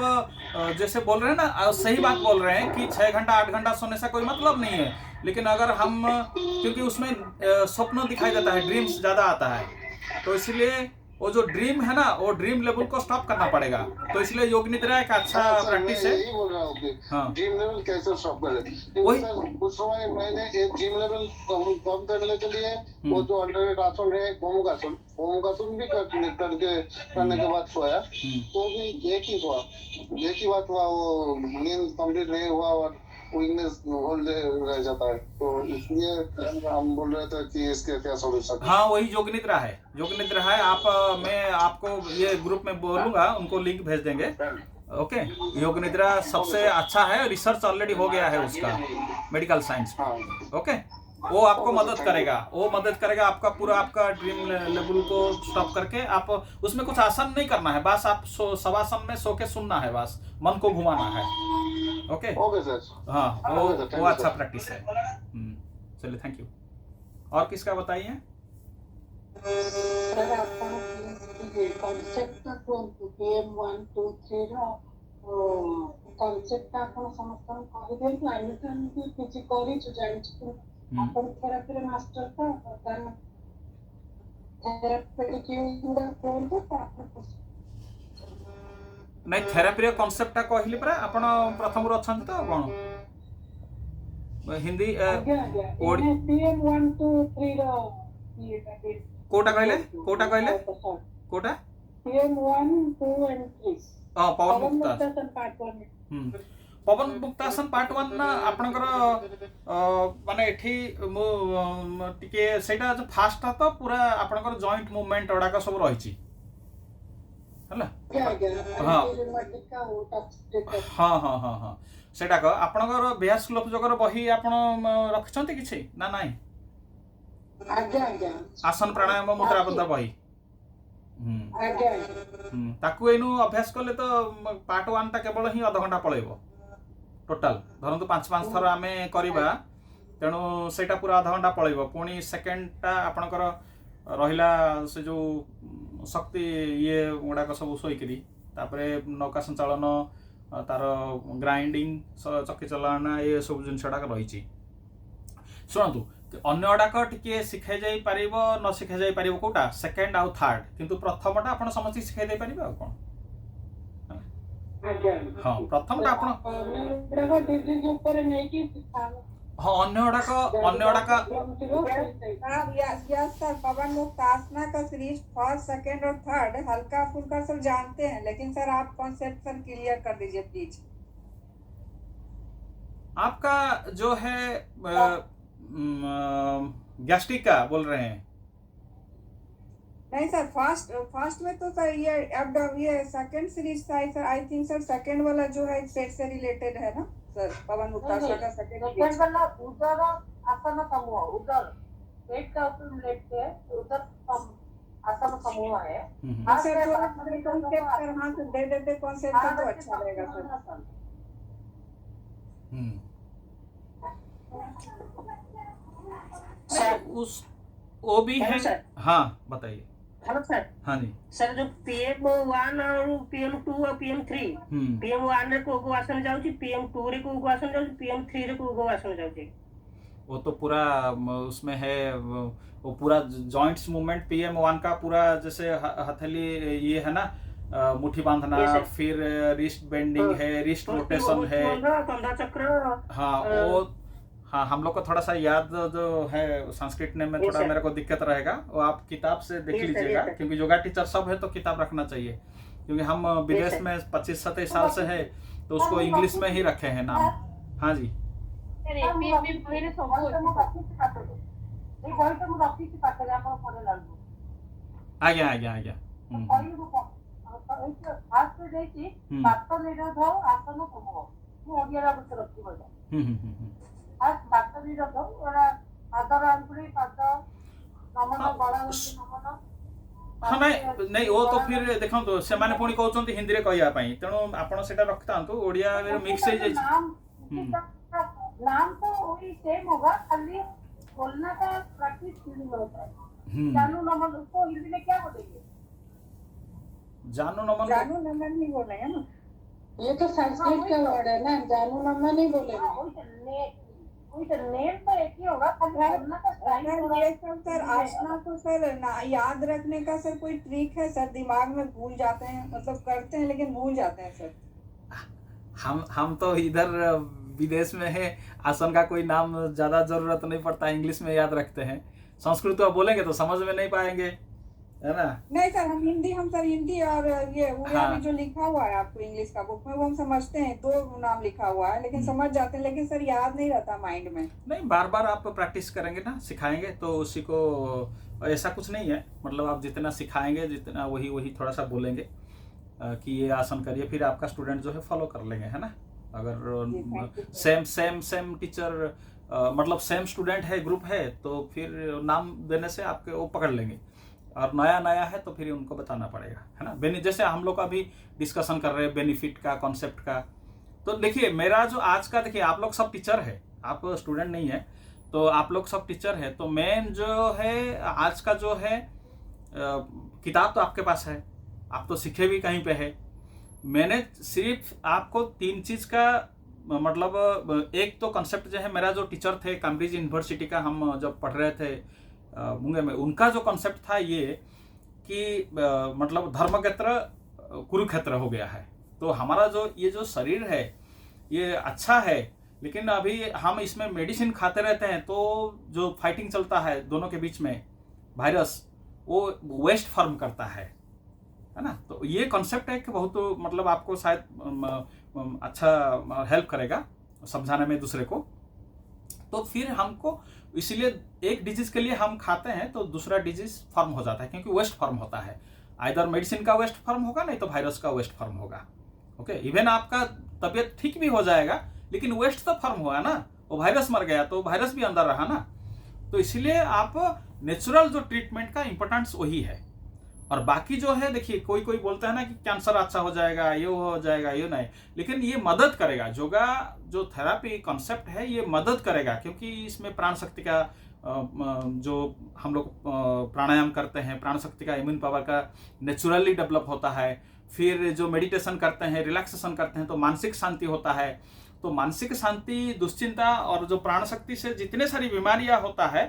जैसे बोल रहे हैं ना, सही बात बोल रहे हैं कि 6 घंटा 8 घंटा सोने से कोई मतलब नहीं है, लेकिन अगर हम, क्योंकि उसमें स्वप्न दिखाई देता है, ड्रीम्स ज्यादा आता है, तो इसलिए वो जो ड्रीम है ना, वो ड्रीम लेवल को स्टॉप करना पड़ेगा। तो इसलिए योग निद्रा एक अच्छा प्रैक्टिस है। यही बोल रहा हूँ कि ड्रीम लेवल कैसे स्टॉप करें। वही उस समय मैंने एक ड्रीम लेवल कम करने के लिए वो जो अल्टरनेट आसन है गोमुखासन भी करने के बाद सोया, तो भी एक ही बात हुआ, वो नींद कंप्लीट नहीं हुआ और वीकनेस होल्ड रह जाता है, तो इसलिए हम बोल रहे थे कि इसके क्या सॉल्यूशन? हाँ वही योग निद्रा है, आप मैं आपको ये ग्रुप में बोलूंगा, उनको लिंक भेज देंगे। ओके, योग निद्रा सबसे अच्छा है, रिसर्च ऑलरेडी हो गया है उसका मेडिकल साइंस में। ओके, वो आपको मदद करेगा, आपका पूरा आपका ड्रीम लेवल को स्टॉप करके, आप उसमें कुछ आसन नहीं करना है, बस आप शवासन में सो के सुनना है, बस मन को घुमाना है। Okay sir. हाँ वो अच्छा प्रैक्टिस है। चलिए थैंक यू। और किसका बताइए? नहीं, थेरापी कॉन्सेप्ट कहली परा आपण प्रथम अछंत तो कोन हिंदी PM 1 2 3 कोटा कहले कोटा PM 1 2 and 3 पवन मुक्तासन पार्ट 1 पवन मुक्तासन पार्ट 1 आपनकर माने एठी टिके सेटा जो फास्ट तो पूरा आपनकर जॉइंट मूवमेंट ओडा का सब रहिछि हला। हाँ हाँ हाँ हाँ हाँ सेटा को आपणकर बेहास लोक जगर बही आपण रखिछंती किछि ना नाही आसन प्राणायाम मुद्रा बंद बही ताकू एनु अभ्यास कले तो पार्ट 1 टा केवल ही आधा घंटा पळेबो टोटल धरंतु 5 थर आमे करिबा तेणु सेटा पूरा आधा घंटा पळेबो पुणी सेकेंड टा आपणकर रहिला से जो शक्ति ये गुड़ाक सब शोकरी तापर नौका संचालन तार ग्राइंडिंग चक्की चलाना ये सब जिनसटा रही शुणु अन्य गुड़ाक टी शिखाई जाई पारिबो न शिखाई जाई पारिबो कोटा सेकेंड आउ थर्ड किंतु प्रथमटा आपण समस्त शिखाई दे पारिबो आ कोन हाँ प्रथमटा आपण हाँ अन्य गुड़ाक यस सर पवन मुक्तासना का सीरीज फर्स्ट सेकंड और थर्ड हल्का फुल्का सब जानते हैं, लेकिन सर आप कॉन्सेप्ट सर क्लियर कर दीजिए प्लीज। आपका जो है गैस्ट्रिक का बोल रहे हैं? नहीं सर फर्स्ट में तो सर ये सेकंड सीरीज था sir, I think sir second वाला जो है पेट से रिलेटेड है ना सर, पवन मुक्तासना का सेकंड वाला उदर आसन समूह, उदर पेट का रिलेटेड है, उदर आसन समूह है। हाँ सर थोड़ा कॉन्सेप्ट सर हाँ सर दे देते कॉन्सेप्ट तो अच्छा रहेगा सर। सर उस वो भी है सर। हाँ बताइए। Hello sir. हाँ जी सर जो PM1 और PM2 और PM3 PM1 रे को आसन जाउची, PM2 रे को आसन जाउची, PM3 रे को आसन जाउची। वो तो पूरा उसमें है वो पूरा जॉइंट्स मूवमेंट PM1 का पूरा जैसे हथेली ये है ना मुट्ठी बांधना, फिर रिस्ट बेंडिंग है, रिस्ट रोटेशन है, कंधा चक्र। हाँ वो हाँ हम लोग को थोड़ा सा याद जो है संस्कृत ने में थोड़ा मेरे को दिक्कत रहेगा, वो आप किताब से देख लीजिएगा क्योंकि योगा टीचर सब है तो किताब रखना चाहिए क्योंकि हम विदेश में 25-27 साल से है तो उसको इंग्लिश में ही रखे हैं नाम। हाँ जी आज्ञा आज्ञा आज्ञा हाँ नहीं वो तो फिर देखो तो से माने पुणी कहउचंती हिंदी रे कहया पई तेणु आपण सेटा रखतांतु ओडिया रे मिक्स हो जाय। नाम तो वही सेम होगा, खाली बोलना का प्रैक्टिस फीलिंग होता है। जानू नमन उसको हिंदी में क्या बोलेंगे? जानू नमन नहीं बोल रहे हैं ना, ये तो संस्कृत का वर्ड है ना, जानू नमन नहीं बोलेंगे। नेम तो एक ही होगा, बोलना का सर आसना तो सर याद रखने का सर कोई ट्रिक है सर? दिमाग में भूल जाते हैं, मतलब करते हैं लेकिन भूल जाते हैं सर। हम तो इधर विदेश में है, आसन का कोई नाम ज्यादा जरूरत नहीं पड़ता, इंग्लिश में याद रखते हैं। संस्कृत तो बोलेंगे तो समझ में नहीं पाएंगे, है ना? नहीं सर हम सर हिंदी और ये उड़िया में जो लिखा हुआ है आपको इंग्लिश का बुक में वो हम समझते हैं, 2 नाम लिखा हुआ है लेकिन समझ जाते हैं, लेकिन सर याद नहीं रहता माइंड में। नहीं बार बार आप प्रैक्टिस करेंगे ना, सिखाएंगे तो उसी को ऐसा कुछ नहीं है, मतलब आप जितना सिखाएंगे जितना वही थोड़ा सा बोलेंगे कि ये आसन करिए, फिर आपका स्टूडेंट जो है फॉलो कर लेंगे, है ना? अगर सेम टीचर मतलब सेम स्टूडेंट है, ग्रुप है, तो फिर नाम देने से आपके वो पकड़ लेंगे, और नया है तो फिर उनको बताना पड़ेगा, है ना? जैसे हम लोग अभी डिस्कशन कर रहे हैं बेनिफिट का, कॉन्सेप्ट का, तो देखिए मेरा जो आज का, देखिए आप लोग सब टीचर है, आप स्टूडेंट नहीं है, तो आप लोग सब टीचर है, तो मेन जो है आज का जो है किताब तो आपके पास है, आप तो सीखे भी कहीं पे है। मैंने सिर्फ आपको 3 चीज का मतलब, एक तो कॉन्सेप्ट जो है, मेरा जो टीचर थे कैम्ब्रिज यूनिवर्सिटी का, हम जब पढ़ रहे थे मुंगे में, उनका जो कॉन्सेप्ट था ये कि मतलब धर्मक्षेत्र कुरुक्षेत्र हो गया है, तो हमारा जो ये जो शरीर है ये अच्छा है, लेकिन अभी हम इसमें मेडिसिन खाते रहते हैं, तो जो फाइटिंग चलता है दोनों के बीच में, वायरस, वो वेस्ट फॉर्म करता है ना? तो ये कॉन्सेप्ट है कि बहुत मतलब आपको शायद अच्छा हेल्प करेगा समझाने में दूसरे को। तो फिर हमको इसलिए एक डिजीज के लिए हम खाते हैं तो दूसरा डिजीज फॉर्म हो जाता है, क्योंकि वेस्ट फॉर्म होता है। आइदर मेडिसिन का वेस्ट फॉर्म होगा, नहीं तो वायरस का वेस्ट फॉर्म होगा। ओके, इवन आपका तबीयत ठीक भी हो जाएगा, लेकिन वेस्ट तो फॉर्म हुआ ना, वो वायरस मर गया तो वायरस भी अंदर रहा ना। तो इसलिए आप नेचुरल जो ट्रीटमेंट का इंपॉर्टेंस वही है। और बाकी जो है देखिए, कोई कोई बोलता है ना कि कैंसर अच्छा हो जाएगा, ये हो जाएगा, ये नहीं, लेकिन ये मदद करेगा। योगा जो थेरापी कॉन्सेप्ट है ये मदद करेगा, क्योंकि इसमें प्राण शक्ति का जो हम लोग प्राणायाम करते हैं, प्राण शक्ति का इम्यून पावर का नेचुरली डेवलप होता है। फिर जो मेडिटेशन करते हैं, रिलैक्सेशन करते हैं, तो मानसिक शांति होता है। तो मानसिक शांति, दुश्चिंता और जो प्राण शक्ति से जितने सारी बीमारियां होता है,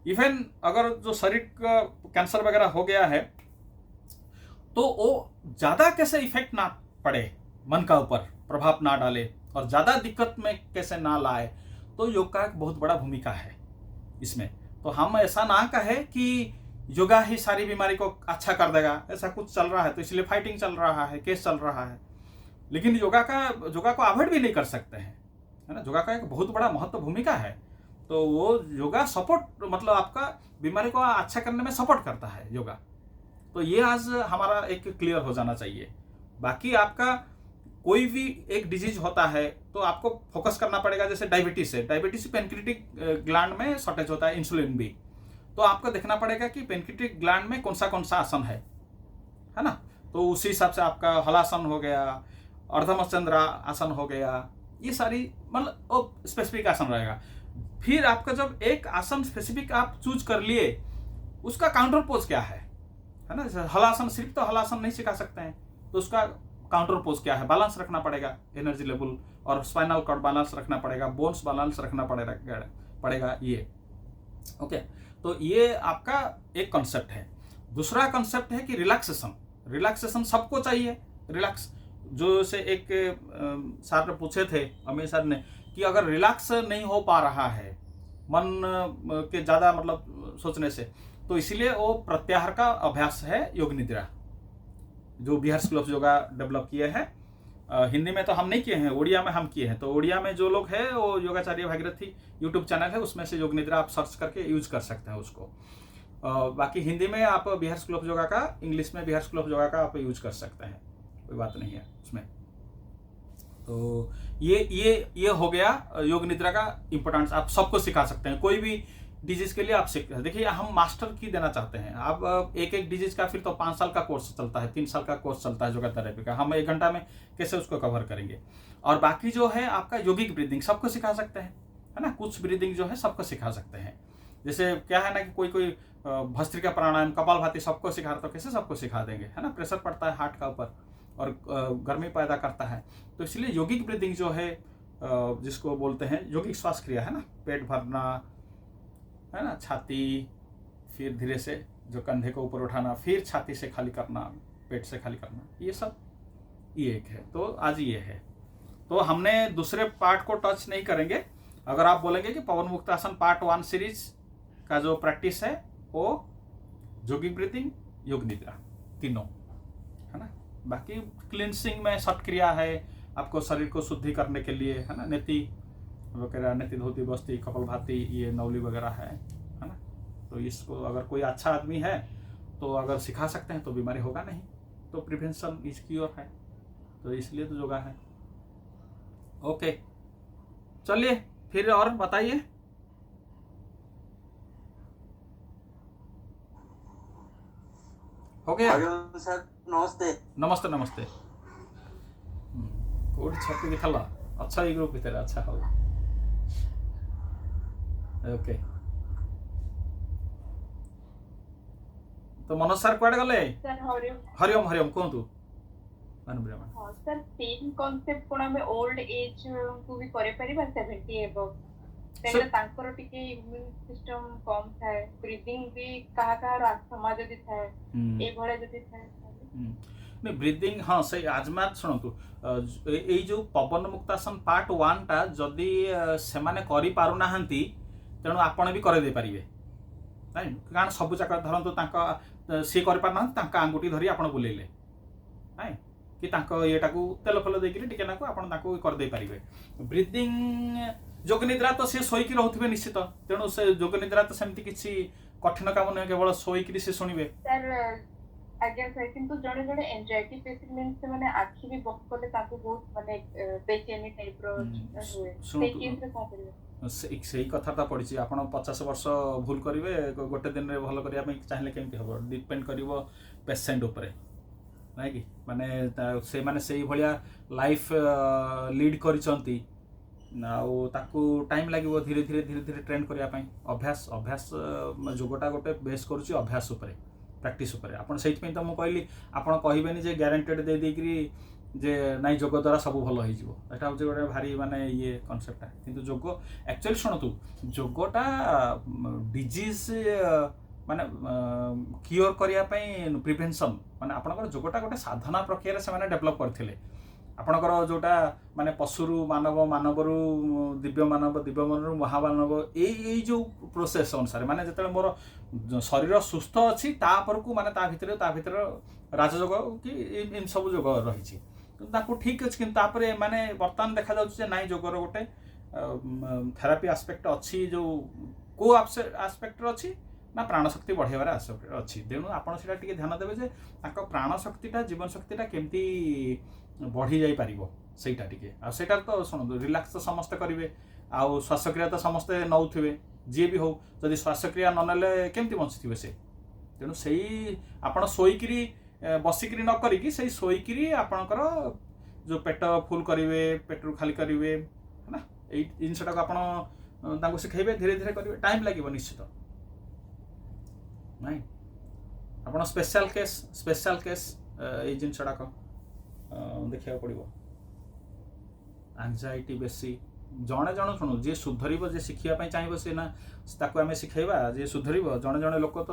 इवन अगर जो शरीर का कैंसर वगैरह हो गया है तो वो ज़्यादा कैसे इफेक्ट ना पड़े, मन का ऊपर प्रभाव ना डाले और ज़्यादा दिक्कत में कैसे ना लाए, तो योग का एक बहुत बड़ा भूमिका है इसमें। तो हम ऐसा ना कहे कि योगा ही सारी बीमारी को अच्छा कर देगा, ऐसा कुछ चल रहा है तो इसलिए फाइटिंग चल रहा है, केस चल रहा है। लेकिन योगा को अवॉइड भी नहीं कर सकते हैं, है ना। योगा का एक बहुत बड़ा महत्व भूमिका है। तो वो योगा सपोर्ट, मतलब आपका बीमारी को अच्छा करने में सपोर्ट करता है योगा। तो ये आज हमारा एक क्लियर हो जाना चाहिए। बाकी आपका कोई भी एक डिजीज होता है तो आपको फोकस करना पड़ेगा। जैसे डायबिटीज है, डायबिटीज पेनक्रिएटिक ग्लैंड में शॉर्टेज होता है, इंसुलिन भी। तो आपको देखना पड़ेगा कि पेनक्रिएटिक ग्लैंड में कौन सा आसन है ना। तो उसी हिसाब से आपका हलासन हो गया, अर्धमचंद्र आसन हो गया, ये सारी मतलब स्पेसिफिक आसन रहेगा। फिर आपका जब एक आसन स्पेसिफिक आप चूज कर लिए, उसका काउंटर पोज क्या है ना। जैसे हलासन, सिर्फ तो हलासन नहीं सिखा सकते हैं, तो उसका काउंटर पोज क्या है, बैलेंस रखना पड़ेगा, एनर्जी लेवल और स्पाइनल कॉर्ड बैलेंस रखना पड़ेगा, बोन्स बैलेंस रखना पड़ेगा ये। ओके, तो ये आपका एक कॉन्सेप्ट है। दूसरा कॉन्सेप्ट है कि रिलैक्सेशन सबको चाहिए। रिलैक्स जो से एक सर ने पूछे थे, अमीर सर ने, कि अगर रिलैक्स नहीं हो पा रहा है मन के ज़्यादा मतलब सोचने से, तो इसीलिए वो प्रत्याहार का अभ्यास है योग निद्रा, जो Bihar school of yoga develop किए हैं। हिंदी में तो हम नहीं किए हैं, ओडिया में हम किए हैं। तो ओडिया में जो लोग हैं वो योगाचार्य भागीरथी यूट्यूब चैनल है, उसमें से योग निद्रा आप सर्च करके यूज कर सकते हैं उसको। बाकी हिंदी में आप बिहार स्कूल ऑफ योगा का, इंग्लिश में बिहार स्कूल ऑफ योगा का आप यूज कर सकते हैं, कोई बात नहीं है उसमें। तो ये हो गया योग निद्रा का इम्पोर्टेंस। आप सबको सिखा सकते हैं, कोई भी डिजीज के लिए आप सीख। देखिए, हम मास्टर की देना चाहते हैं। आप एक डिजीज का फिर तो 5 साल का कोर्स चलता है, 3 साल का कोर्स चलता है योगा थेरेपी का। हम 1 घंटा में कैसे उसको कवर करेंगे। और बाकी जो है आपका योगिक ब्रीदिंग सबको सिखा सकते हैं, है ना। कुछ ब्रीदिंग जो है सबको सिखा सकते हैं। जैसे क्या है ना कि कोई भस्त्रिका प्राणायाम, कपालभाति सबको सिखा रहा, तो कैसे सबको सिखा देंगे, है ना। प्रेशर पड़ता है हार्ट का ऊपर और गर्मी पैदा करता है। तो इसलिए योगिक ब्रीदिंग जो है, जिसको बोलते हैं योगिक श्वास क्रिया, है ना, पेट भरना, है ना, छाती, फिर धीरे से जो कंधे को ऊपर उठाना, फिर छाती से खाली करना, पेट से खाली करना, ये सब ये एक है। तो आज ये है। तो हमने दूसरे पार्ट को टच नहीं करेंगे। अगर आप बोलेंगे कि पवन मुक्तासन पार्ट 1 सीरीज का जो प्रैक्टिस है वो योगिक ब्रीथिंग, योग निद्रा, तीनों, है ना। बाकी क्लींसिंग में सट क्रिया है, आपको शरीर को शुद्धि करने के लिए, है ना। नेति वगैरह, नेति धोती बस्ती, कपालभाति, ये नौली वगैरह है ना। तो इसको अगर कोई अच्छा आदमी है तो अगर सिखा सकते हैं तो बीमारी होगा नहीं। तो प्रिवेंशन इज क्योर है, तो इसलिए तो योगा है। ओके, चलिए फिर और बताइए। हो गया सर, नमस्ते। नमस्ते नमस्ते। कोड छपी की थला अच्छा ही ग्रुप भितर अच्छा हो। ओके, तो मनोज सर कुआडे गले? सर हरिओम हरिओम हरिओम कहतु अनुब्रह्मण। हां सर, सेम कांसेप्ट कोन हमें ओल्ड एज को भी करे परिबा 70 एबव तेरे तांकर टिके इम्यून सिस्टम कम थाए, ब्रीदिंग भी कहा कहा समाज जदी थाए ए भळे जदी थाए नहीं ब्रीदिंग। हाँ सही आजमा शुणु, ये जो पवन मुक्तासन पार्ट 1 टा जदि से माने करि पारु नाहंती, तेणु आपण भी करे दे पारिबे नहीं। कारण सब जाक धरंतु तांका सी कर पार ना, तांका आंगुठी धरी आपण बुलेले नहीं कि तांका येटाकू तेल फल देकरी टिके नाकू आपण तांको कर दे पारिबे। ब्रीदिंग योग निद्रा तो से सोईकी रहउथिबे निश्चित, तेणु से योग निद्रा तो सेमति किछि कठिन काम नहीं, केवल सोईकी से सुनिबे। सर ଆଜ୍ଞା ସାର୍ କିନ୍ତୁ ଜଣେ ଜଣେ ଏନଜାଇଟି ପେସେଣ୍ଟ ମାନେ ସେମାନେ ଆଖି ବି ବନ୍ଦ କଲେ ତାଙ୍କୁ ବହୁତ ମାନେ ବେଚେନି ଟାଇପ ର ହୁଏ ସେଇ କେସରେ କଣ କରିବେ ସେଇ କଥାଟା ପଡ଼ିଛି ଆପଣ 50 ବର୍ଷ ଭୁଲ କରିବେ ଗୋଟେ ଦିନରେ ଭଲ କରିବା ପାଇଁ ଚାହିଁଲେ କେମିତି ହେବ ଡିପେଣ୍ଡ କରିବ ପେସେଣ୍ଟ ଉପରେ ନାଇଁ କି ମାନେ ସେମାନେ ସେଇଭଳିଆ ଲାଇଫ୍ ଲିଡ୍ କରିଛନ୍ତି ଆଉ ତାକୁ ଟାଇମ୍ ଲାଗିବ ଧୀରେ ଧୀରେ ଟ୍ରେନ୍ କରିବା ପାଇଁ ଅଭ୍ୟାସ ଯୋଗଟା ଗୋଟେ ବେସ୍ କରୁଛି ଅଭ୍ୟାସ ଉପରେ ପ୍ରାକ୍ଟିସ୍ ଉପରେ ଆପଣ ସେଇଥିପାଇଁ ତ ମୁଁ କହିଲି ଆପଣ କହିବେନି ଯେ ଗ୍ୟାରେଣ୍ଟେଡ଼ ଦେଇକରି ଯେ ନାଇଁ ଯୋଗ ଦ୍ୱାରା ସବୁ ଭଲ ହେଇଯିବ ଏଇଟା ହେଉଛି ଗୋଟେ ଭାରି ମାନେ ଇଏ କନସେପ୍ଟଟା କିନ୍ତୁ ଯୋଗ ଆକ୍ଚୁଆଲି ଶୁଣନ୍ତୁ ଯୋଗଟା ଡିଜିଜ୍ ମାନେ କ୍ୟୁର କରିବା ପାଇଁ ପ୍ରିଭେନ୍ସନ୍ ମାନେ ଆପଣଙ୍କର ଯୋଗଟା ଗୋଟେ ସାଧନା ପ୍ରକ୍ରିୟାରେ ସେମାନେ ଡେଭଲପ୍ କରିଥିଲେ ଆପଣଙ୍କର ଯେଉଁଟା ମାନେ ପଶୁରୁ ମାନବରୁ ଦିବ୍ୟମାନବରୁ ମହାମାନବ ଏଇ ଯେଉଁ ପ୍ରୋସେସ୍ ଅନୁସାରେ ମାନେ ଯେତେବେଳେ ମୋର ଶରୀର ସୁସ୍ଥ ଅଛି ତାପରକୁ ମାନେ ତା ଭିତରେ ରାଜଯୋଗ କି ଏମିତି ସବୁ ଯୋଗ ରହିଛି ତାକୁ ଠିକ୍ ଅଛି କିନ୍ତୁ ତାପରେ ମାନେ ବର୍ତ୍ତମାନ ଦେଖାଯାଉଛି ଯେ ନାଇଁ ଯୋଗର ଗୋଟେ ଥେରାପି ଆସ୍ପେକ୍ଟ ଅଛି ଯେଉଁ କେଉଁ ଆସ୍ପେକ୍ଟରେ ଅଛି ନା ପ୍ରାଣଶକ୍ତି ବଢ଼େଇବାର ଆସ୍ପେକ୍ଟ ଅଛି ତେଣୁ ଆପଣ ସେଇଟା ଟିକେ ଧ୍ୟାନ ଦେବେ ଯେ ତାଙ୍କ ପ୍ରାଣଶକ୍ତିଟା ଜୀବନ ଶକ୍ତିଟା କେମିତି ବଢ଼ି ଯାଇପାରିବ ସେଇଟା ଟିକେ ଆଉ ସେଇଟା ତ ଶୁଣନ୍ତୁ ରିଲାକ୍ସ ତ ସମସ୍ତେ କରିବେ ଆଉ ଶ୍ୱାସକ୍ରିୟା ତ ସମସ୍ତେ ନେଉଥିବେ ଯିଏ ବି ହଉ ଯଦି ଶ୍ୱାସକ୍ରିୟା ନ ନେଲେ କେମିତି ବଞ୍ଚିଥିବେ ସେ ତେଣୁ ସେଇ ଆପଣ ଶୋଇକିରି ବସିକିରି ନ କରିକି ସେଇ ଶୋଇକିରି ଆପଣଙ୍କର ଯେଉଁ ପେଟ ଫୁଲ୍ କରିବେ ପେଟରୁ ଖାଲି କରିବେ ହେଲା ଏଇ ଜିନିଷଟାକୁ ଆପଣ ତାଙ୍କୁ ଶିଖେଇବେ ଧୀରେ କରିବେ ଟାଇମ୍ ଲାଗିବ ନିଶ୍ଚିତ ନାଇଁ ଆପଣ ସ୍ପେଶାଲ କେସ୍ ଏଇ ଜିନିଷଟାକ ଦେଖିବାକୁ ପଡ଼ିବ ଆଂଜାଇଟି ବେଶୀ ଜଣେ ଶୁଣୁ ଯିଏ ସୁଧରିବ ଯିଏ ଶିଖିବା ପାଇଁ ଚାହିଁବ ସିଏ ନା ତାକୁ ଆମେ ଶିଖେଇବା ଯିଏ ସୁଧରିବ ଜଣେ ଲୋକ ତ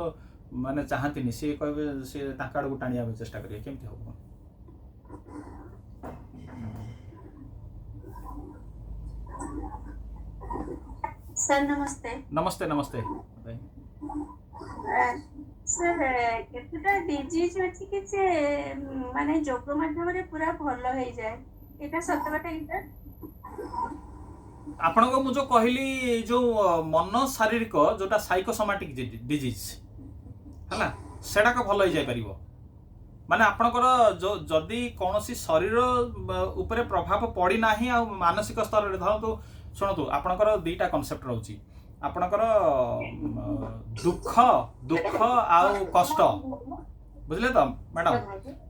ମାନେ ଚାହାନ୍ତିନି ସିଏ କହିବେ ସିଏ ତାଙ୍କ ଆଡ଼କୁ ଟାଣିବା ପାଇଁ ଚେଷ୍ଟା କରିବେ କେମିତି ହେବ सर नमस्ते नमस्ते सर केतटा डिजीज अछि कि से माने योग माध्यम रे पूरा भलो हो जाए एटा सत बाटा कि सर आपन को मु जो कहली जो मन शारीरिक जोटा साइकोसोमैटिक डिजीज हला सेटा को भलो हो जाय परिबो माने आपनकर जो जदी कोनोसी शरीर ऊपर प्रभाव पड़ी नाही आ मानसिक स्तर रे धरतु सुनतु आपनकर दुईटा कॉन्सेप्ट रहउची आपनकर दुख आउ कष्ट बुझले तो मैडम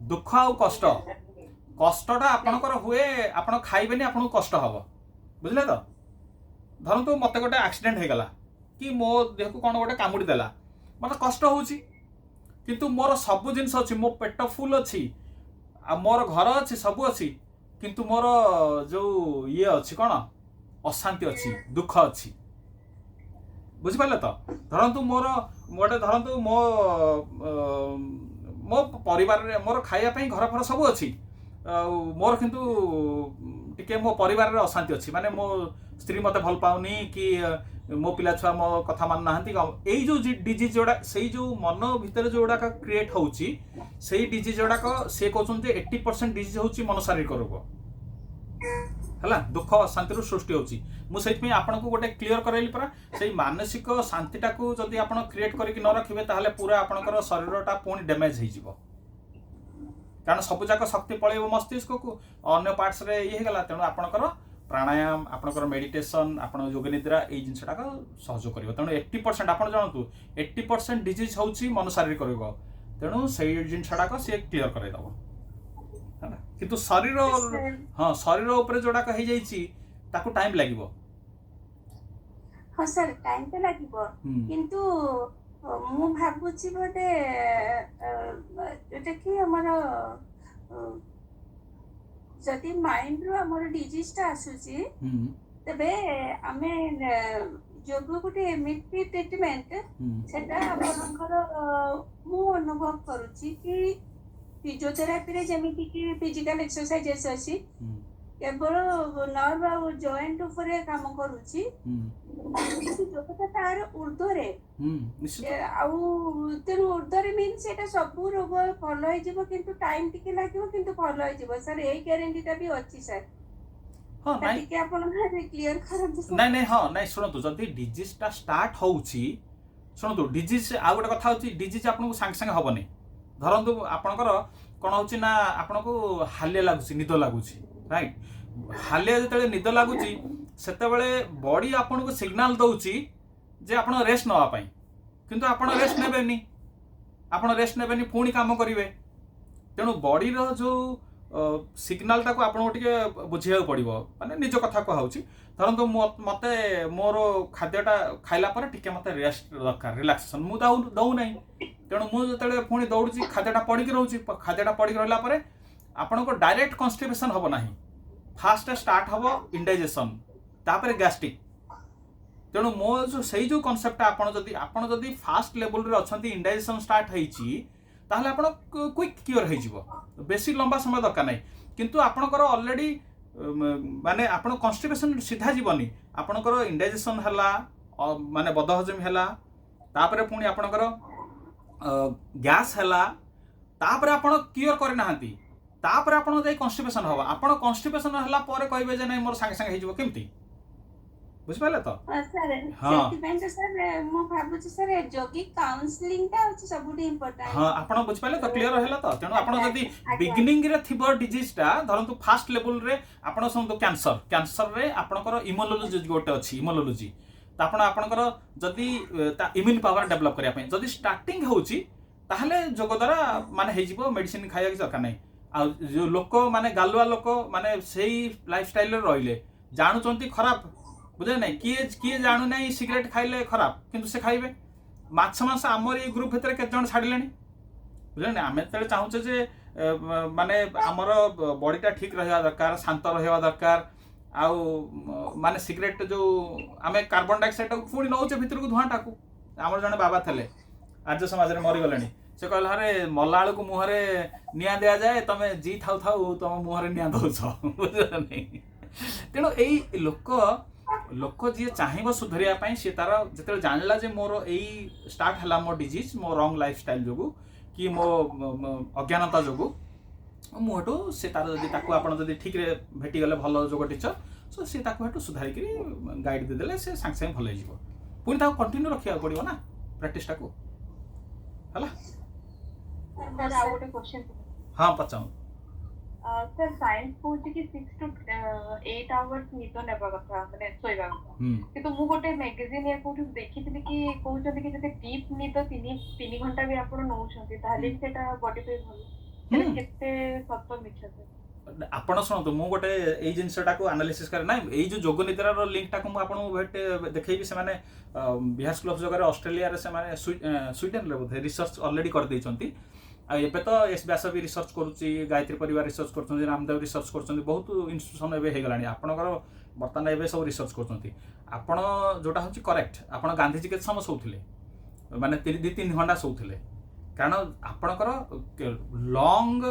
दुख आउ कष्टटा आपनकर हुए आपण खाइबेनी आपन कष्ट हबो बुझले तो धरतु मते गोटे एक्सीडेंट हो गला कि मो देह को कौन गोटे कामुड़ी देला मत कष्ट होउची किंतु मोर सब जिनस अच्छी मो पेट फुल अच्छी आ मोर घर अच्छी सब अच्छी किंतु मोर जो ये अच्छी कौन अशांति अच्छी दुख अच्छी बुझिपारे तो धरतु मोर गोटे धरतु मो परिवार मोर खाइया घर फर सब अच्छी मोर किंतु टिके मो परिवार रे अशांति अच्छी माने मो स्त्री मते भल पाउनी कि मो पिला छुआ मो कथा मान नाहंती एई जो डिजीज जोड़ा सेई जो मन भीतर जोड़ा का क्रिएट होउची सेई डिजीज जोड़ा को से कहउछन जे 80% डिजीज होउची मन शारीरिक रोग हला दुख शांति रु सृष्टि होउची मु सेति में आपन को गोटे क्लियर करैली परा सेई मानसिक शांतिटा को जदी आपन क्रिएट करके न रखिबे ताहले पूरा आपनकर शरीरटा पुणी डैमेज हो जिवो कारण सब जाक शक्ति पळेबो मस्तिष्क को अन्य पार्ट्स रे ये गला तेणु आपनकर प्राणायाम आपनकर मेडिटेशन आपन योग निद्रा ए जिनसटा का सहयोग करिवो तेणु 80% आपन जानतु 80% डिजीज होउची मन शारीरिक रोग तेणु सेई जिनसटा का से क्लियर करै दबो हैना किंतु शरीर हां शरीर ऊपर जोडा का हे जाईची ताकू टाइम लागिवो हां सर टाइम तो लागिवो किंतु मु भाबुची बोटे एटा कि हमर जदि माइंड रो हमर डिजीज ता आसुची तबे आमे योग गोटे एमिति ट्रीटमेंट सेटा आपनकर मु अनुभव करूची कि फिजियोथेरापी रे जेमिति कि फिजिकल एक्सरसाइजेस अछि केवल नर्व और जॉइंट ऊपर काम करूची जोटा तार ऊर्ध्वरे आउ तेनु ऊर्ध्वरे मीन सेटा सब रोग भलो होई जिवो किंतु टाइम टिके लागिवो किंतु भलो होई जिवो सर एई ग्यारंटीटा भी अछि सर हां नाइ कि आपन क्लियर करंतु नाइ हां नाइ सुनतु जदी डिजीजटा स्टार्ट होउची सुनतु डिजीज आ गोटे कथा होची डिजीज आपन को सांग सांग हबनी ଧରନ୍ତୁ ଆପଣଙ୍କର କ'ଣ ହେଉଛି ନା ଆପଣଙ୍କୁ ହାଲିଆ ଲାଗୁଛି, ନିଦ ଲାଗୁଛି, ରାଇଟ୍? ହାଲିଆ ଯେତେବେଳେ ନିଦ ଲାଗୁଛି ସେତେବେଳେ ବଡି ଆପଣଙ୍କୁ ସିଗ୍ନାଲ ଦେଉଛି ଯେ ଆପଣ ରେଷ୍ଟ ନେବା ପାଇଁ, କିନ୍ତୁ ଆପଣ ରେଷ୍ଟ ନେବେନି, ପୁଣି କାମ କରିବେ। ତେଣୁ ବଡିର ଯେଉଁ ସିଗ୍ନାଲଟାକୁ ଆପଣଙ୍କୁ ଟିକେ ବୁଝିବାକୁ ପଡ଼ିବ। ମାନେ ନିଜ କଥା କୁହାହେଉଛି, ଧରନ୍ତୁ ମୋତେ ମୋର ଖାଦ୍ୟଟା ଖାଇଲା ପରେ ଟିକେ ମୋତେ ରେଷ୍ଟ ଦରକାର, ରିଲାକ୍ସେସନ୍, ମୁଁ ଦେଉନାହିଁ। ତେଣୁ ମୁଁ ଯେତେବେଳେ ପୁଣି ଦୌଡ଼ୁଛି ଖାଦ୍ୟଟା ପଡ଼ିକି ରହୁଛି, ଖାଦ୍ୟଟା ପଡ଼ିକି ରହିଲା ପରେ ଆପଣଙ୍କୁ ଡାଇରେକ୍ଟ କନଷ୍ଟିପେସନ୍ ହେବ ନାହିଁ। ଫାଷ୍ଟ ଷ୍ଟାର୍ଟ ହେବ ଇଣ୍ଡାଇଜେସନ୍, ତାପରେ ଗ୍ୟାଷ୍ଟ୍ରିକ୍। ତେଣୁ ମୋ ସେଇ ଯେଉଁ କନସେପ୍ଟଟା ଆପଣ ଯଦି ଫାଷ୍ଟ ଲେବୁଲରେ ଅଛନ୍ତି, ଇଣ୍ଡାଇଜେସନ୍ ଷ୍ଟାର୍ଟ ହେଇଛି, ତାହେଲେ ଆପଣ କ୍ୱିକ୍ କ୍ୟୁର ହେଇଯିବ, ବେଶୀ ଲମ୍ବା ସମୟ ଦରକାର ନାହିଁ। କିନ୍ତୁ ଆପଣଙ୍କର ଅଲରେଡ଼ି ମାନେ ଆପଣ କନଷ୍ଟିପେସନ୍ ସିଧା ଯିବନି, ଆପଣଙ୍କର ଇଣ୍ଡାଇଜେସନ୍ ହେଲା, ମାନେ ବଦହଜମି ହେଲା, ତାପରେ ପୁଣି ଆପଣଙ୍କର ଗ୍ୟାସ୍ ହେଲା, ତାପରେ ଆପଣ କ୍ୟୁର କରିନାହାନ୍ତି, ତାପରେ ଆପଣ ଯାଇ କନଷ୍ଟିପେସନ୍ ହେବ। ଆପଣ କନଷ୍ଟିପେସନ୍ ହେଲା ପରେ କହିବେ ଯେ ନାଇଁ ମୋର ସାଙ୍ଗେ ସାଙ୍ଗେ ହେଇଯିବ, କେମିତି? ବୁଝିପାରିଲେ ତ? ସାର୍ ସେଥିପାଇଁ ତ ସାର୍ ମୁଁ ଭାବୁଛି ସାର୍ ଯୋଗୀ କାଉନ୍ସିଲିଂଟା ହେଉଛି ସବୁଠୁ ଇମ୍ପୋର୍ଟାଣ୍ଟ। ହଁ, ଆପଣ ବୁଝିପାରିଲେ ତ? କ୍ଲିୟର ହେଲା ତ? ତେଣୁ ଆପଣ ଯଦି ବିଗିନିଂରେ ଥିବ ଡିଜିଜ୍ଟା, ଧରନ୍ତୁ ଫାଷ୍ଟ ଲେବୁଲରେ ଆପଣ ଶୁଣନ୍ତୁ କ୍ୟାନ୍ସରରେ ଆପଣଙ୍କର ଇମ୍ୟୁନୋଲୋଜି ଗୋଟେ ଅଛି, ଇମ୍ୟୁନୋଲୋଜି, ତ ଆପଣଙ୍କର ଯଦି ତା ଇମ୍ୟୁନ୍ ପାୱାର ଡେଭଲପ୍ କରିବା ପାଇଁ ଯଦି ଷ୍ଟାର୍ଟିଂ ହେଉଛି, ତାହେଲେ ଯୋଗ ଦ୍ୱାରା ମାନେ ହେଇଯିବ, ମେଡିସିନ ଖାଇବା କିଛି ଦରକାର ନାହିଁ। ଆଉ ଯେଉଁ ଲୋକ ମାନେ ଗାଲୁଆ ଲୋକ ମାନେ ସେଇ ଲାଇଫଷ୍ଟାଇଲରେ ରହିଲେ, ଜାଣୁଛନ୍ତି ଖରାପ, ବୁଝିଲେ ନାହିଁ, କିଏ ଜାଣୁନାହିଁ ସିଗାରେଟ୍ ଖାଇଲେ ଖରାପ, କିନ୍ତୁ ସେ ଖାଇବେ। ମାଛ ମାଂସ ଆମର ଏଇ ଗ୍ରୁପ୍ ଭିତରେ କେତେ ଜଣ ଛାଡ଼ିଲେଣି, ବୁଝିଲେ ନା? ଆମେ ଯେତେବେଳେ ଚାହୁଁଛେ ଯେ ମାନେ ଆମର ବଡ଼ିଟା ଠିକ୍ ରହିବା ଦରକାର, ଶାନ୍ତ ରହିବା ଦରକାର, ଆଉ ମାନେ ସିଗାରେଟ୍ ଯେଉଁ ଆମେ କାର୍ବନ ଡାଇଅକ୍ସାଇଡ଼ଟାକୁ ପୁଣି ନେଉଛେ ଭିତରକୁ, ଧୂଆଁଟାକୁ। ଆମର ଜଣେ ବାବା ଥିଲେ, ଆର୍ଯ୍ୟ ସମାଜରେ ମରିଗଲେଣି, ସେ କହିଲେ ଆରେ ମଲା ବେଳକୁ ମୁହଁରେ ନିଆଁ ଦିଆଯାଏ, ତମେ ଜି ଥାଉ ତମ ମୁହଁରେ ନିଆଁ ଦେଉଛ, ବୁଝିଲ ନାହିଁ? ତେଣୁ ଏଇ ଲୋକ ଯିଏ ଚାହିଁବ ସୁଧରିବା ପାଇଁ, ସିଏ ତାର ଯେତେବେଳେ ଜାଣିଲା ଯେ ମୋର ଏଇ ଷ୍ଟାର୍ଟ ହେଲା ମୋ ଡିଜିଜ୍, ମୋ ରଙ୍ଗ ଲାଇଫଷ୍ଟାଇଲ୍ ଯୋଗୁଁ କି ମୋ ଅଜ୍ଞାନତା ଯୋଗୁଁ, ମୁଁ ହେଠୁ ସେ ତାର ଯଦି ତାକୁ ଆପଣ ଯଦି ଠିକ୍ରେ ଭେଟିଗଲେ ଭଲ ଯୋଗ ଟିଚର, ସୋ ସିଏ ତାକୁ ହେଠୁ ସୁଧାରିକିରି ଗାଇଡ଼ ଦେଇଦେଲେ, ସେ ସାଙ୍ଗେ ସାଙ୍ଗେ ଭଲ ହେଇଯିବ। ପୁଣି ତାକୁ କଣ୍ଟିନ୍ୟୁ ରଖିବାକୁ ପଡ଼ିବ ନା ପ୍ରାକ୍ଟିସଟାକୁ, ହେଲା? ସାର୍ ଆଉ ଗୋଟେ କ୍ୱେଶ୍ଚନ୍। ହଁ, ପଚାର। ସାର୍ ସାଇନ୍ସ କହୁଛି କି 6 to 8 ଆୱାର୍ସ ନିଦ ନେବା କଥା, ମାନେ ଶୋଇବା କଥା, କିନ୍ତୁ ମୁଁ ଗୋଟେ ମ୍ୟାଗାଜିନ୍ ୟା କୋଉଠି ଦେଖିଥିଲି କି କହୁଛନ୍ତି କି ଯଦି ଡିପ୍ ନିଦ 3 ଘଣ୍ଟା ବି ଆପଣ ନେଉଛନ୍ତି, ତାହେଲେ ବି ସେଟା ବଡି ପାଇଁ ଭଲ। କେତେ ସତ ମିଛ? ଆପଣ ଶୁଣନ୍ତୁ, ମୁଁ ଗୋଟେ ଏଇ ଜିନିଷଟାକୁ ଆନାଲିସିସ୍ କରେ, ନାଇଁ ଏଇ ଯେଉଁ ଯୋଗ ନିଦ୍ରାର ଲିଙ୍କଟାକୁ ମୁଁ ଆପଣଙ୍କୁ ଦେଖେଇବି। ସେମାନେ ବିହାସ କ୍ଲବ୍ ଜାଗାରେ ଅଷ୍ଟ୍ରେଲିଆରେ ସେମାନେ ସ୍ୱିଡେନରେ ବୋଧେ ରିସର୍ଚ୍ଚ ଅଲରେଡ଼ି କରିଦେଇଛନ୍ତି। ଆଉ ଏବେ ତ ଏସ୍ ବ୍ୟାସ ବି ରିସର୍ଚ୍ଚ କରୁଛି, ଗାୟତ୍ରୀ ପରିବାର ରିସର୍ଚ୍ଚ କରୁଛନ୍ତି, ରାମଦେବ ରିସର୍ଚ୍ଚ କରୁଛନ୍ତି, ବହୁତ ଇନଷ୍ଟିଟ୍ୟୁସନ୍ ଏବେ ହେଇଗଲାଣି ଆପଣଙ୍କର, ବର୍ତ୍ତମାନ ଏବେ ସବୁ ରିସର୍ଚ୍ଚ କରୁଛନ୍ତି। ଆପଣ ଯେଉଁଟା ହେଉଛି କରେକ୍ଟ, ଆପଣ ଗାନ୍ଧିଜୀ କେତେ ସମୟ ଶୋଉଥିଲେ? ମାନେ 2-3 ଘଣ୍ଟା ଶୋଉଥିଲେ, କାରଣ ଆପଣଙ୍କର ଲଙ୍ଗ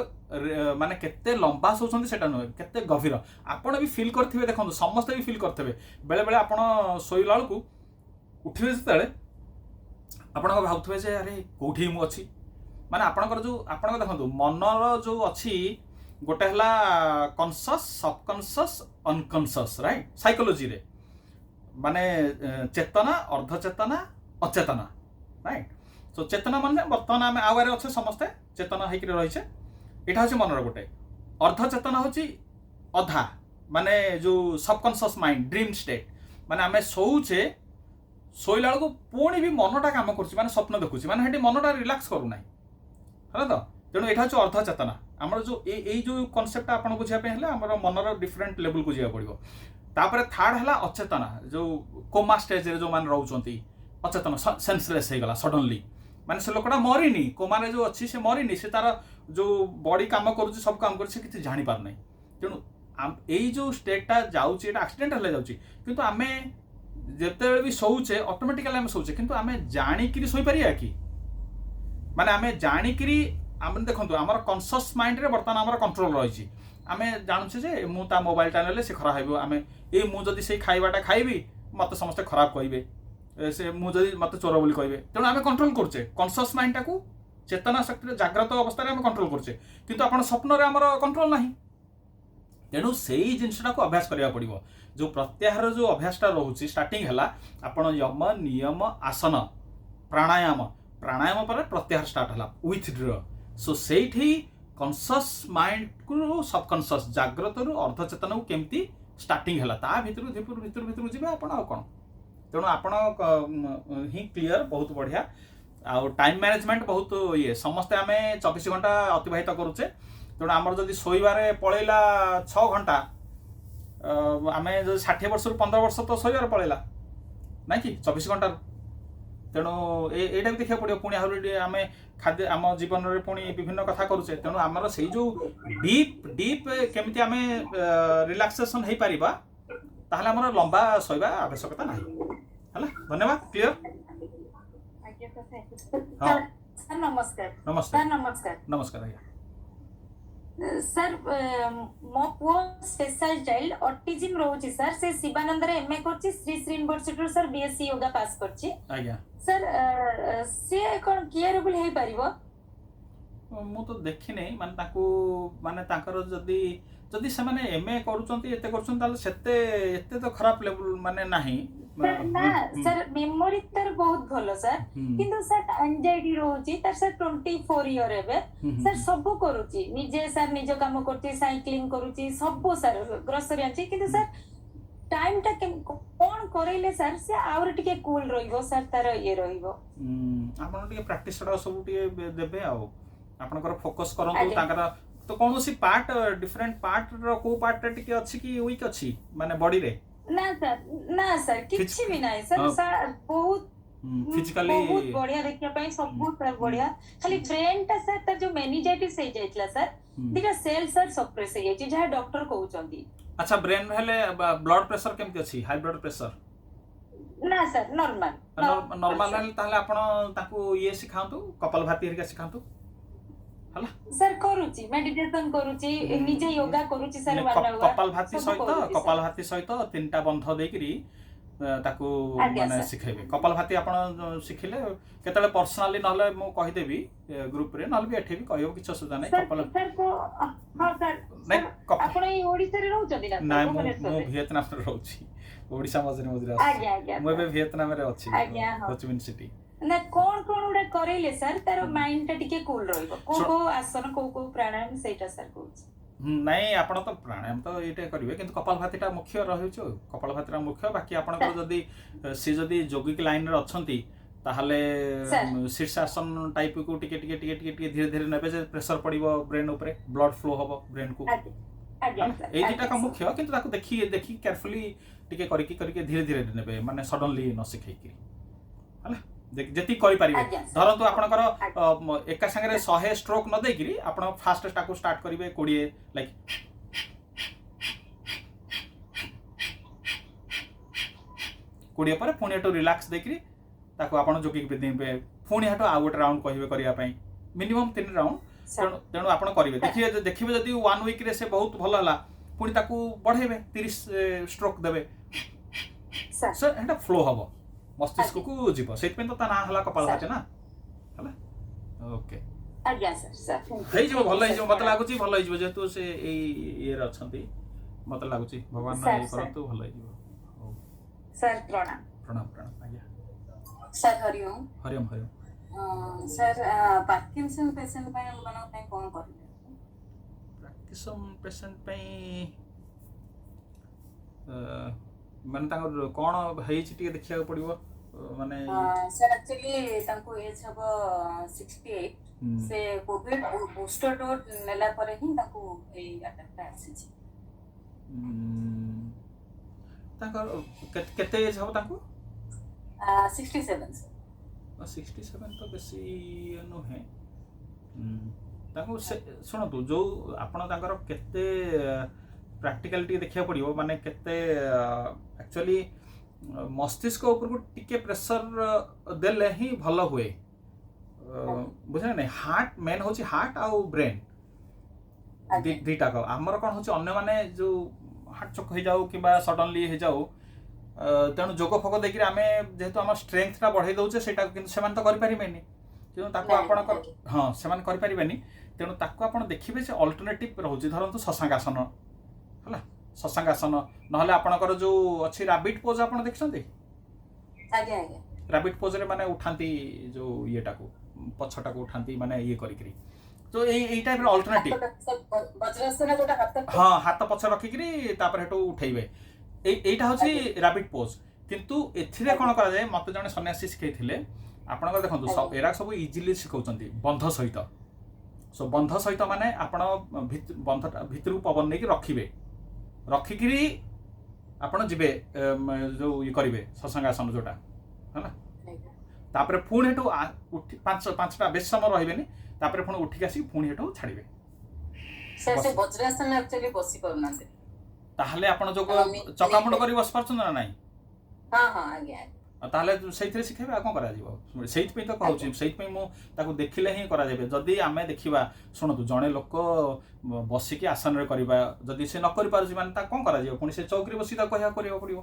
ମାନେ କେତେ ଲମ୍ବା ଶୋଉଛନ୍ତି ସେଟା ନୁହେଁ, କେତେ ଗଭୀର ଆପଣ ବି ଫିଲ୍ କରିଥିବେ। ଦେଖନ୍ତୁ, ସମସ୍ତେ ବି ଫିଲ୍ କରିଥିବେ, ବେଳେବେଳେ ଆପଣ ଶୋଇଲା ବେଳକୁ ଉଠିବେ ଯେତେବେଳେ ଆପଣ ଭାବୁଥିବେ ଯେ ଆରେ କେଉଁଠି ମୁଁ ଅଛି। ମାନେ ଆପଣଙ୍କର ଦେଖନ୍ତୁ, ମନର ଯେଉଁ ଅଛି, ଗୋଟେ ହେଲା କନସସ୍, ସବକନସସ୍, ଅନକନସସ୍, ରାଇଟ୍? ସାଇକୋଲୋଜିରେ ମାନେ ଚେତନା, ଅର୍ଦ୍ଧଚେତନା, ଅଚେତନା, ରାଇଟ୍? ସୋ ଚେତନା ମାନେ ବର୍ତ୍ତମାନ ଆମେ ଆୱାରେ ଅଛେ, ସମସ୍ତେ ଚେତନା ହେଇକିରି ରହିଛେ, ଏଇଟା ହେଉଛି ମନର ଗୋଟେ। ଅର୍ଦ୍ଧଚେତନା ହେଉଛି ଅଧା, ମାନେ ଯେଉଁ ସବକନସସ୍ ମାଇଣ୍ଡ, ଡ୍ରିମ୍ ଷ୍ଟେଟ୍, ମାନେ ଆମେ ଶୋଉଛେ, ଶୋଇଲା ବେଳକୁ ପୁଣି ବି ମନଟା କାମ କରୁଛି, ମାନେ ସ୍ୱପ୍ନ ଦେଖୁଛି, ମାନେ ସେଠି ମନଟା ରିଲାକ୍ସ କରୁନାହିଁ, ହେଲା ତ? ତେଣୁ ଏଇଟା ହେଉଛି ଅର୍ଦ୍ଧଚେତନା। ଆମର ଯେଉଁ ଏଇ ଯେଉଁ କନସେପ୍ଟଟା ଆପଣ ବୁଝିବା ପାଇଁ ହେଲେ ଆମର ମନର ଡିଫରେଣ୍ଟ ଲେବୁଲକୁ ଯିବାକୁ ପଡ଼ିବ। ତାପରେ ଥାର୍ଡ ହେଲା ଅଚେତନା, ଯେଉଁ କୋମା ଷ୍ଟେଜରେ ଯେଉଁମାନେ ରହୁଛନ୍ତି, ଅଚେତନ, ସେନ୍ସଲେସ୍ ହେଇଗଲା ସଡନଲି, ମାନେ ସେ ଲୋକଟା ମରିନି, କୋମାରେ ଯେଉଁ ଅଛି ସେ ମରିନି, ସେ ତାର ଯେଉଁ ବଡି କାମ କରୁଛି, ସବୁ କାମ କରୁଛି, ସେ କିଛି ଜାଣିପାରୁନାହିଁ। ତେଣୁ ଏଇ ଯେଉଁ ଷ୍ଟେଟ୍ଟା ଯାଉଛି, ଏଇଟା ଆକ୍ସିଡେଣ୍ଟ ହେଲେ ଯାଉଛି, କିନ୍ତୁ ଆମେ ଯେତେବେଳେ ବି ଶୋଉଛେ ଅଟୋମେଟିକାଲି ଆମେ ଶୋଉଛେ, କିନ୍ତୁ ଆମେ ଜାଣିକିରି ଶୋଇପାରିବା କି? ମାନେ ଆମେ ଜାଣିକିରି, ଆମେ ଦେଖନ୍ତୁ ଆମର କନସସ୍ ମାଇଣ୍ଡରେ ବର୍ତ୍ତମାନ ଆମର କଣ୍ଟ୍ରୋଲ ରହିଛି, ଆମେ ଜାଣୁଛେ ଯେ ମୁଁ ତା ମୋବାଇଲଟା ନେଲେ ସେ ଖରାପ ହେବ, ମୁଁ ଯଦି ସେଇ ଖାଇବାଟା ଖାଇବି ମୋତେ ସମସ୍ତେ ଖରାପ କହିବେ, ସେ ମୁଁ ଯଦି ମୋତେ ଚୋର ବୋଲି କହିବେ, ତେଣୁ ଆମେ କଣ୍ଟ୍ରୋଲ କରୁଛେ କନସସ୍ ମାଇଣ୍ଡଟାକୁ, ଚେତନା ଶକ୍ତିରେ ଜାଗ୍ରତ ଅବସ୍ଥାରେ ଆମେ କଣ୍ଟ୍ରୋଲ କରୁଛେ, କିନ୍ତୁ ଆପଣ ସ୍ୱପ୍ନରେ ଆମର କଣ୍ଟ୍ରୋଲ ନାହିଁ। ତେଣୁ ସେଇ ଜିନିଷଟାକୁ ଅଭ୍ୟାସ କରିବାକୁ ପଡ଼ିବ। ଯେଉଁ ପ୍ରତ୍ୟାହାର ଯେଉଁ ଅଭ୍ୟାସଟା ରହୁଛି, ଷ୍ଟାର୍ଟିଂ ହେଲା ଆପଣ ୟମ, ନିୟମ, ଆସନ, ପ୍ରାଣାୟାମ ପରେ ପ୍ରତ୍ୟାହାର ଷ୍ଟାର୍ଟ ହେଲା, ୱିଥଡ୍ର, सो सेठी कॉन्शियस माइंड को सबकॉन्शियस जाग्रत रु अर्धचेतन को केमती स्टार्टिंग है ता भितर जी आपण आ कौन तेणु आपण ही क्लियर बहुत बढ़िया आ टाइम मैनेजमेंट बहुत ये समस्ते आम 24 घंटा अतिबाहित करुचे तेणु आमर जदि शोबारे पलैला 6 घंटा आम 60 वर्ष 15 वर्ष तो शोबार पलैला ना कि 24 घंटा तेणु एटा भी देखा पड़ो पुणी आहरी आम खाद्य आम जीवन में पुणी विभिन्न कथा करुचे तेणु आमर से जो डीप डीप केमिति आम रिलैक्सेशन हो पारिबा ताहले आमर लंबा शोवा आवश्यकता ना है। धन्यवाद क्लियर। हाँ सर नमस्कार। नमस्कार सर नमस्कार। नमस्कार आज्ञा सर मो पुओ स्पेशल चाइल्ड ऑटिज्म रोची सर से शिवानंद रे एमए करची Shri Shri university sir BSc yoga pass करची आज्ञा सर से कोन केयरेबल हे परिबो मु तो देखि नै माने ताकू माने ताकर जदी जदी से माने एमए करूचंती एते करचंती ताले सेते एते तो खराब लेवल माने नाही सर ना सर मेमोरी तर बहुत भलो सर किंतु सर एंजाइटी रोची तर सर 24 ईयर एबे सर सब करूची निजे सर निज काम करची साइक्लिंग करूची सब सर ग्रोसरी आची किंतु सर टाइम टा कोन करैले सर से आउर टिके कूल रहिबो सर तार ये रहिबो आपण टिके प्रैक्टिस सब टिके देबे आ आपनकर फोकस करंतु ताकर तो कोनोसी पार्ट डिफरेंट पार्ट रो को पार्ट टिके अछि कि वीक अछि माने बॉडी रे ना सर किछि भी नाही सर सर बहुत फिजिकली बहुत बढ़िया देखिया पई सब सर बढ़िया खाली ब्रेन टा सर तर जो मेनिजाइटिस हे जाइतला सर दिटा सेल सर सप्रेस हे जाइछि जहा डॉक्टर कहउचंती। अच्छा ब्रेन हेले ब्लड प्रेशर केमति अछि हाई ब्लड प्रेशर ना सर नॉर्मल हेले ताले आपण ताकू ये सिखांतु कपालभाति हेरिका सिखांतु हला सर करूची मेडिटेशन करूची निजे योगा करूची सर कपालभाति सहित तीनटा बंध देकरी ताकू माने सिखेबे कपालभाति आपण सिखिले केतले पर्सनली नहले मु कहि देबी ग्रुप रे नहले भी एठे भी कहयो किछ असुविधा नै कपाल सर को हां सर नै आपण ई ओडिसा रे रहउचंदी ना मु वियतनाम रे रहउची ओडिसा मजरे आज्ञा मु वियतनाम रे अछि हो ची मिन सिटी ना कोन उडा करेले सर तार माइंड टा टिके कूल रहइबो को आसन को प्राणायाम सेटा सर कहउची नहीं आपण तो प्राणायाम तो ये करेंगे किंतु कपालभातिटा मुख्य रही कपालभातिटा मुख्य बाकी आपंकर जदि सी जदि यौगिक लाइन रे अच्छंती ताहले शीर्षासन टाइप को टिके टिके टिके टिके टिके धीरे धीरे नेबे जे प्रेशर पड़िबो ब्रेन ऊपर ब्लड फ्लो होबो ब्रेन को एई दिटा का मुख्य किंतु ताको देखि देखि केयरफुली टिके करिके धीरे धीरे नेबे माने सडनली न सिखैकि हला जेति करि परिबे धरंतु आपनकर एका संगे 100 स्ट्रोक न देकिरी आपण फास्ट टाको स्टार्ट करिवे 20 लाइक कोडिया पर पुणी हटो रिलैक्स देखिरी ताको आपण जोगिक ब्रीथिंग पे पुणी हटो आ गोटे राउंड कहिवे करिया पई मिनिमम 3 राउंड तेणु आपण करिवे देखिबे जदि 1 वीक रे से बहुत भलो हला पुणी ताको बढ़ेबे 30 स्ट्रोक देबे सर एटा फ्लो हबो मस्तिष्क को जीव से तो ता ना हला कपालभाति ना हला ओके आज्ञा सर हे जो भलो हे जो मत लागुची भलो हे जो जेतु से ए ये रे अछंती मत लागुची भगवान ना करंतु भलो हे जो सर प्रणाम प्रणाम प्रणाम आज्ञा sir Hariom Hariom Hariom sir Parkinson patient पय मनो पय कोन करिवे पार्किंसन पेशेंट पय माने तांगर कोन हेछि टिके देखिया पड़िबो माने सर एक्चुअली तांको एज हबो 68 से कोविड बूस्टर डोज नेला परे ही तांको ए अटैक आसीछि तांकर केते एज हबो तांको 67 सर 67 तो बेसी नो है तांको सुनतु जो आपण तांकर केते प्रैक्टिकलिटी देखिया पड़िबो माने केते एक्चुअली मस्तिष्क ऊपर को टिके प्रेशर देले ही भलो हुए बुझना नहीं हार्ट मेन होची हार्ट आउ ब्रेन दीटा को हमर कोन होची अन्य माने जो हार्ट चोक हो जाऊ किबा सडनली हो जाऊ तेणु जोग फोक देखि आमे जेहेतु हमर स्ट्रेंथ टा बढ़ाई दउचे सेटा किंतु सेमान तो करि परिबेनी किंतु ताको आपण हां सेमान करि परिबेनी तेणु ताको आपण देखिबे जे अल्टरनेटिव रहउची धरंतु शशांकासन हला शशांकासन नहले आपणकर जो अछि रैबिट पोज आपण देखछन्ती आगे आगे रैबिट पोज रे माने उठांती जो येटा को पछटा को उठांती माने ये करिकरी तो এই টাইপର ଅଲ୍ଟରନେଟିଭ ବଜ୍ରାସନ ଗୋଟେ ହାତ ହଁ ହାତ ପଛ ରଖିକିରି ତାପରେ ହେଠୁ ଉଠେଇବେ এইটা হচ্ছে ରାବିଡ୍ ପୋଜ୍ କିନ୍ତୁ ଏଥିରେ କ'ଣ କରାଯାଏ ମୋତେ ଜଣେ ସନ୍ନ୍ୟାସୀ ଶିଖେଇଥିଲେ ଆପଣଙ୍କର ଦେଖନ୍ତୁ ଏରା ସବୁ ଇଜିଲି ଶିଖଉଛନ୍ତି ବନ୍ଧ ସହିତ ସୋ ବନ୍ଧ ସହିତ ମାନେ ଆପଣ ବନ୍ଧଟା ଭିତରକୁ ପବନ ନେଇକି ରଖିବେ ରଖିକିରି ଆପଣ ଯିବେ ଯୋଉ ଇଏ କରିବେ ସତ୍ସଙ୍ଗାସନ ଯୋଉଟା ହେଲା ତାପରେ ପୁଣି ହେଠୁ ପାଞ୍ଚଟା ବେଶୀ ସମୟ ରହିବେନି ତାପରେ ପୁଣି ଉଠିକି ଆସିକି ପୁଣି ହେଠୁ ଛାଡ଼ିବେ ସେ ବଜ୍ରାସନ ଆକ୍ଚୁଆଲି ବସି ପାରୁନାହାନ୍ତି ତାହେଲେ ଆପଣ ଯୋଉ ଚକାମୁଣ୍ଡ କରି ବସି ପାରୁଛନ୍ତି ନା ନାହିଁ ହଁ ହଁ ଆଜ୍ଞା ତାହେଲେ ସେଇଥିରେ ଶିଖେଇବେ ଆଉ କ'ଣ କରାଯିବ ସେଇଥିପାଇଁ ତ କହୁଛି ସେଇଥିପାଇଁ ମୁଁ ତାକୁ ଦେଖିଲେ ହିଁ କରାଯାଏ ଯଦି ଆମେ ଦେଖିବା ଶୁଣନ୍ତୁ ଜଣେ ଲୋକ ବସିକି ଆସନରେ କରିବା ଯଦି ସେ ନ କରିପାରୁଛି ମାନେ ତାକୁ କ'ଣ କରାଯିବ ପୁଣି ସେ ଚୌକିରେ ବସି ତାକୁ କହିବାକୁ କରିବାକୁ ପଡ଼ିବ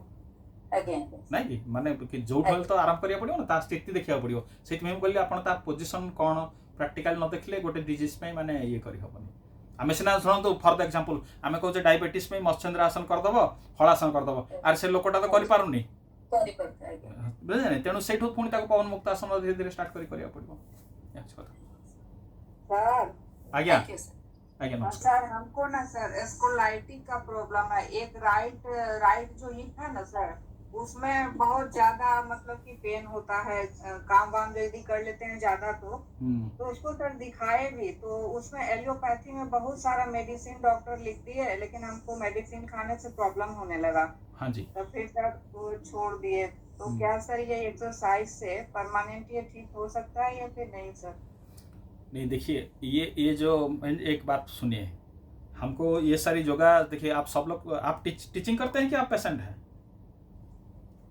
ନାଇଁ କି ମାନେ ଯୋଉଠୁ ହେଲେ ତ ଆରାମ କରିବାକୁ ପଡ଼ିବ ନା ତା ସ୍ଥିତି ଦେଖିବାକୁ ପଡ଼ିବ ସେଇଥିପାଇଁ ମୁଁ କହିଲି ଆପଣ ତା ପୋଜିସନ୍ କ'ଣ ପ୍ରାକ୍ଟିକାଲ ନ ଦେଖିଲେ ଗୋଟେ ଡିଜିଜ୍ ପାଇଁ ମାନେ ଇଏ କରିହେବନି ଆମେ ସିନା ଶୁଣନ୍ତୁ ଫର ଦ ଏକ୍ସାମ୍ପଲ ଆମେ କହୁଛେ ଡାଇବେଟିସ୍ ପାଇଁ ମତ୍ସ୍ୟେନ୍ଦ୍ର ଆସନ କରିଦେବ ହଳାସନ କରିଦେବ ଆରେ ସେ ଲୋକଟା ତ କରିପାରୁନି ବୁଝିଲେ ତେଣୁ ସେଇଠୁ ପୁଣି ତାକୁ ପବନ ମୁକ୍ତ ଆସନ ଧୀରେ ଧୀରେ ଷ୍ଟାର୍ଟ କରିବାକୁ ପଡ଼ିବ ଆଜ୍ଞା आज्ञा सर हमको ना सर स्कोलाइटिस का प्रॉब्लम है एक राइट जो हिप है ना सर उसमें बहुत ज्यादा मतलब कि पेन होता है काम वाम जल्दी कर लेते हैं ज्यादा तो उसको सर दिखाए भी तो उसमें एलियोपैथी में बहुत सारा मेडिसिन डॉक्टर लिख दिए लेकिन हमको मेडिसिन खाने से प्रॉब्लम होने लगा हाँ जी तो फिर सर वो छोड़ दिए तो क्या सर ये एक्सरसाइज से परमानेंट ये ठीक हो सकता है या फिर नहीं सर नहीं देखिए ये जो एक बात सुनिए हमको ये सारी योगा देखिए आप सब लोग आप टीचिंग करते हैं कि आप पेशेंट हैं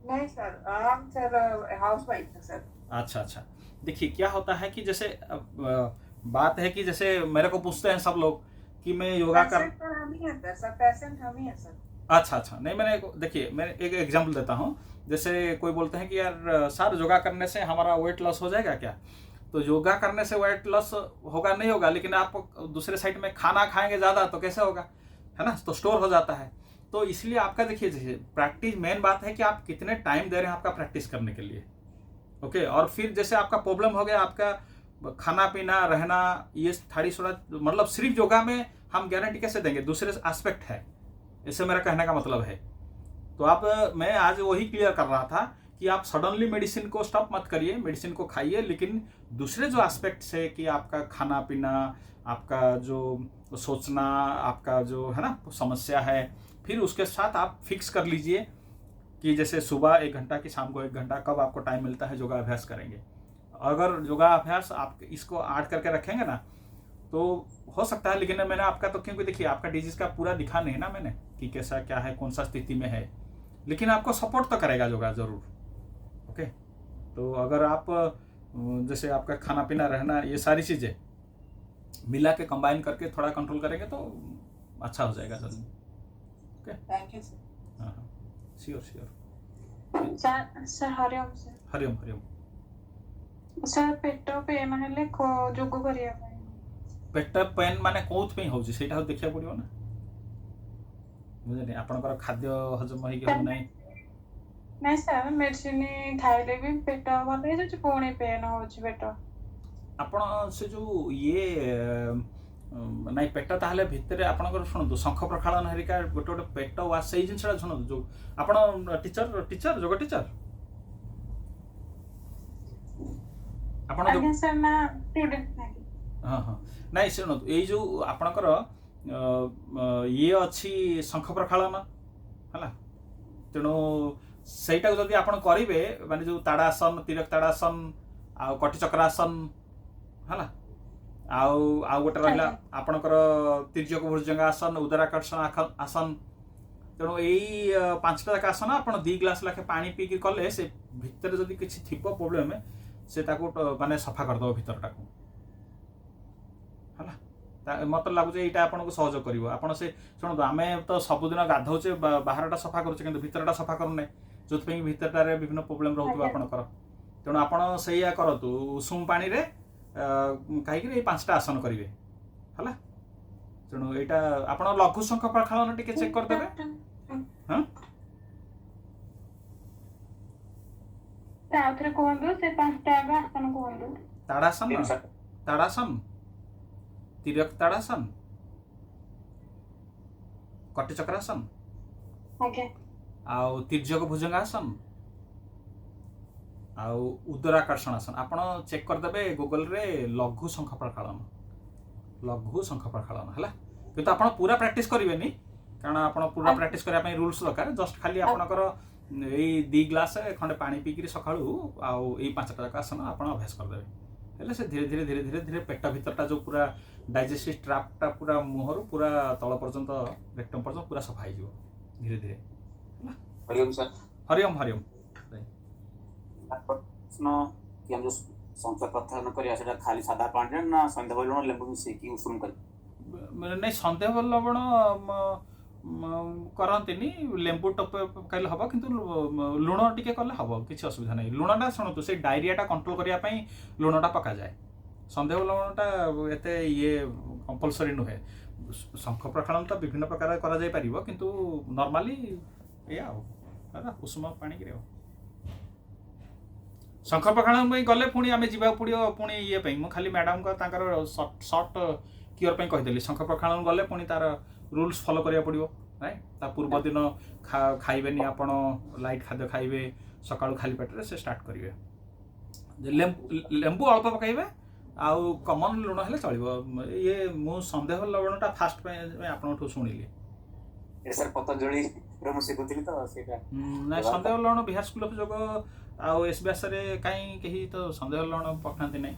नहीं सर हम सर हाउस वाइफ है सर अच्छा देखिए क्या होता है कि जैसे बात है कि जैसे मेरे को पूछते हैं सब लोग कि मैं योगा कर हम ही हैं सर पेशेंट हम ही हैं सर अच्छा नहीं मैंने देखिए मैं एक एग्जांपल देता हूँ जैसे कोई बोलते हैं कि यार सर योगा करने से हमारा वेट लॉस हो जाएगा क्या तो योगा करने से वेट लॉस होगा नहीं होगा लेकिन आप दूसरे साइड में खाना खाएंगे ज़्यादा तो कैसे होगा है ना तो स्टोर हो जाता है तो इसलिए आपका देखिए जैसे प्रैक्टिस मेन बात है कि आप कितने टाइम दे रहे हैं आपका प्रैक्टिस करने के लिए ओके और फिर जैसे आपका प्रॉब्लम हो गया आपका खाना पीना रहना ये थाड़ी सोड़ा मतलब सिर्फ योगा में हम गारंटी कैसे देंगे दूसरे एस्पेक्ट है इससे मेरा कहने का मतलब है तो आप मैं आज वही क्लियर कर रहा था कि आप सडनली मेडिसिन को स्टॉप मत करिए मेडिसिन को खाइए लेकिन दूसरे जो एस्पेक्ट्स है कि आपका खाना पीना आपका जो सोचना आपका जो है ना समस्या है फिर उसके साथ आप फिक्स कर लीजिए कि जैसे सुबह 1 घंटा कि शाम को 1 घंटा कब आपको टाइम मिलता है योगा अभ्यास करेंगे अगर योगा अभ्यास आप इसको ऐड करके रखेंगे ना तो हो सकता है लेकिन मैंने आपका तो क्योंकि देखिए आपका डिजीज का पूरा दिखा नहीं ना मैंने कि कैसा क्या है कौन सा स्थिति में है लेकिन आपको सपोर्ट तो करेगा योगा जरूर ओके तो अगर आप जैसे आपका खाना पीना रहना ये सारी चीज़ें मिला के कंबाइन करके थोड़ा कंट्रोल करेंगे तो अच्छा हो जाएगा जल्दी ओके थैंक यू सर हाँ sure sir Hariom sir Hariom sir पेट पेन हेले जोग करिया पेट पेन माने कोथ पे होउची सेटा देखिया पड़ियो ना बुझे आपनकर खाद्य हजम होई के नहीं नहीं सर मेडिसिन खाइले भी पेट भल हो जाए पुणी पेन हो पेट आपण से जो ये नहीं पेट ताहले भितर आपनकर सुनतु शंख प्रक्षालन हरिका गोटे गोटे पेट वा से जिनसा सुनतु जो आपण टीचर जोग टीचर आपण जो सर ना स्टूडेंट हाँ नहीं शुणु ये जो आपणकर ये अच्छी शंख प्रक्षालन है तेणु सहीटा जदि आप करेंगे माने जो ताड़ासन तिरक ताड़ासन आ कटी चक्रासन है आउ गोटे रहा आपणकर तिर्यक भुजंगासन उदराकर्षण आसन तेणु यही 5टा जाक आसन आप 2 ग्लास लाखे पानी पीकी कले से भितर जदि किसी थी प्रोब्लेम से माने सफा करदे भितरटा को है मत लगुच यहाँ आपको सहयोग कर से शुणु आम तो सबुदिन गाधौचे बाहरटा सफा करुचे कि भितरटा सफा करूने जो भितरटारे विभिन्न प्रोब्लेम रोक आपंकर तेणु आप करूँ उषुम पानी रे कहीं 5टा आसन करेंगे है तेणु यहाँ आप लघु शंख प्रक्षालन टी चेक करदे हाँ ताड़ासन ताड़ासन तिर्यक ताड़ासन, कटी चक्रासन, आगे आउ तिर्यक भुजंगासन, आउ उदराकर्षणासन। आपण चेक करदेबे गूगल रे लघु शंख प्रक्षालन, लघु शंख प्रक्षालन है। किंतु आपण पूरा प्रैक्टिस करेंगे कारण आप पूरा प्रैक्टिस करने रूल्स दरकार। जस्ट खाली आपणकर यही 2 ग्लास खंडे पानी पीकरी सकाळू आउ 5टा जाक आसन आप अभ्यास करदे हेले से धीरे धीरे धीरे धीरे धीरे पेट भीतरटा जो पूरा डाइजेस्टिव ट्रैक्टटा पूरा मुहर पूरा तल पर्यंत रेक्टम पर्यंत पूरा सफा हो धीरे धीरे। हरिओम सर। हरिओम हरिओम। प्रश्न कि हम जो शंख प्रक्षालन करिया सेटा खाली सादा पानी ना संध्या लवण लेंबू मिसेकी उषुम कर नहीं संदेह लवण करंतिनी लेंबू टप पकाइले हबो किंतु लुण टिके कले हबो किछि असुविधा नहीं। लुणटा सुनतु से डायरियाटा कंट्रोल करिया पई लुणटा पका जाए। संदेह लवणटा एते ये कंपलसरी नुहे। शंख प्रक्षालन तो विभिन्न प्रकार करा जाय परिबो किंतु नॉर्मली या कुसुम पानी गिरे शंख प्रक्षालन में गले पुणी आम जा पड़ो पुणी ये मु खाली मैडम को सर्ट क्योर कहीदेली। शंख प्रक्षालन गले पुणी तार रूल्स फॉलो करिया पड़ो राइट। ता पूर्व दिन खाइबे आपण लाइट खाद्य खाइबे सकाळु खाली पेट से स्टार्ट करेंगे। लेंबू अल्प पकाइबे आउ कमन लुण हेले चलिबो। ये मु संदेह लवणटा फास्ट आपनठु सुनिली सर पतंजलि रमु सिकुतिली तो सेटा ना संदेह लवण बिहार स्कूल ऑफ योग आउ एसबीएस रे काई कही तो संदेह लवण पकांती नहीं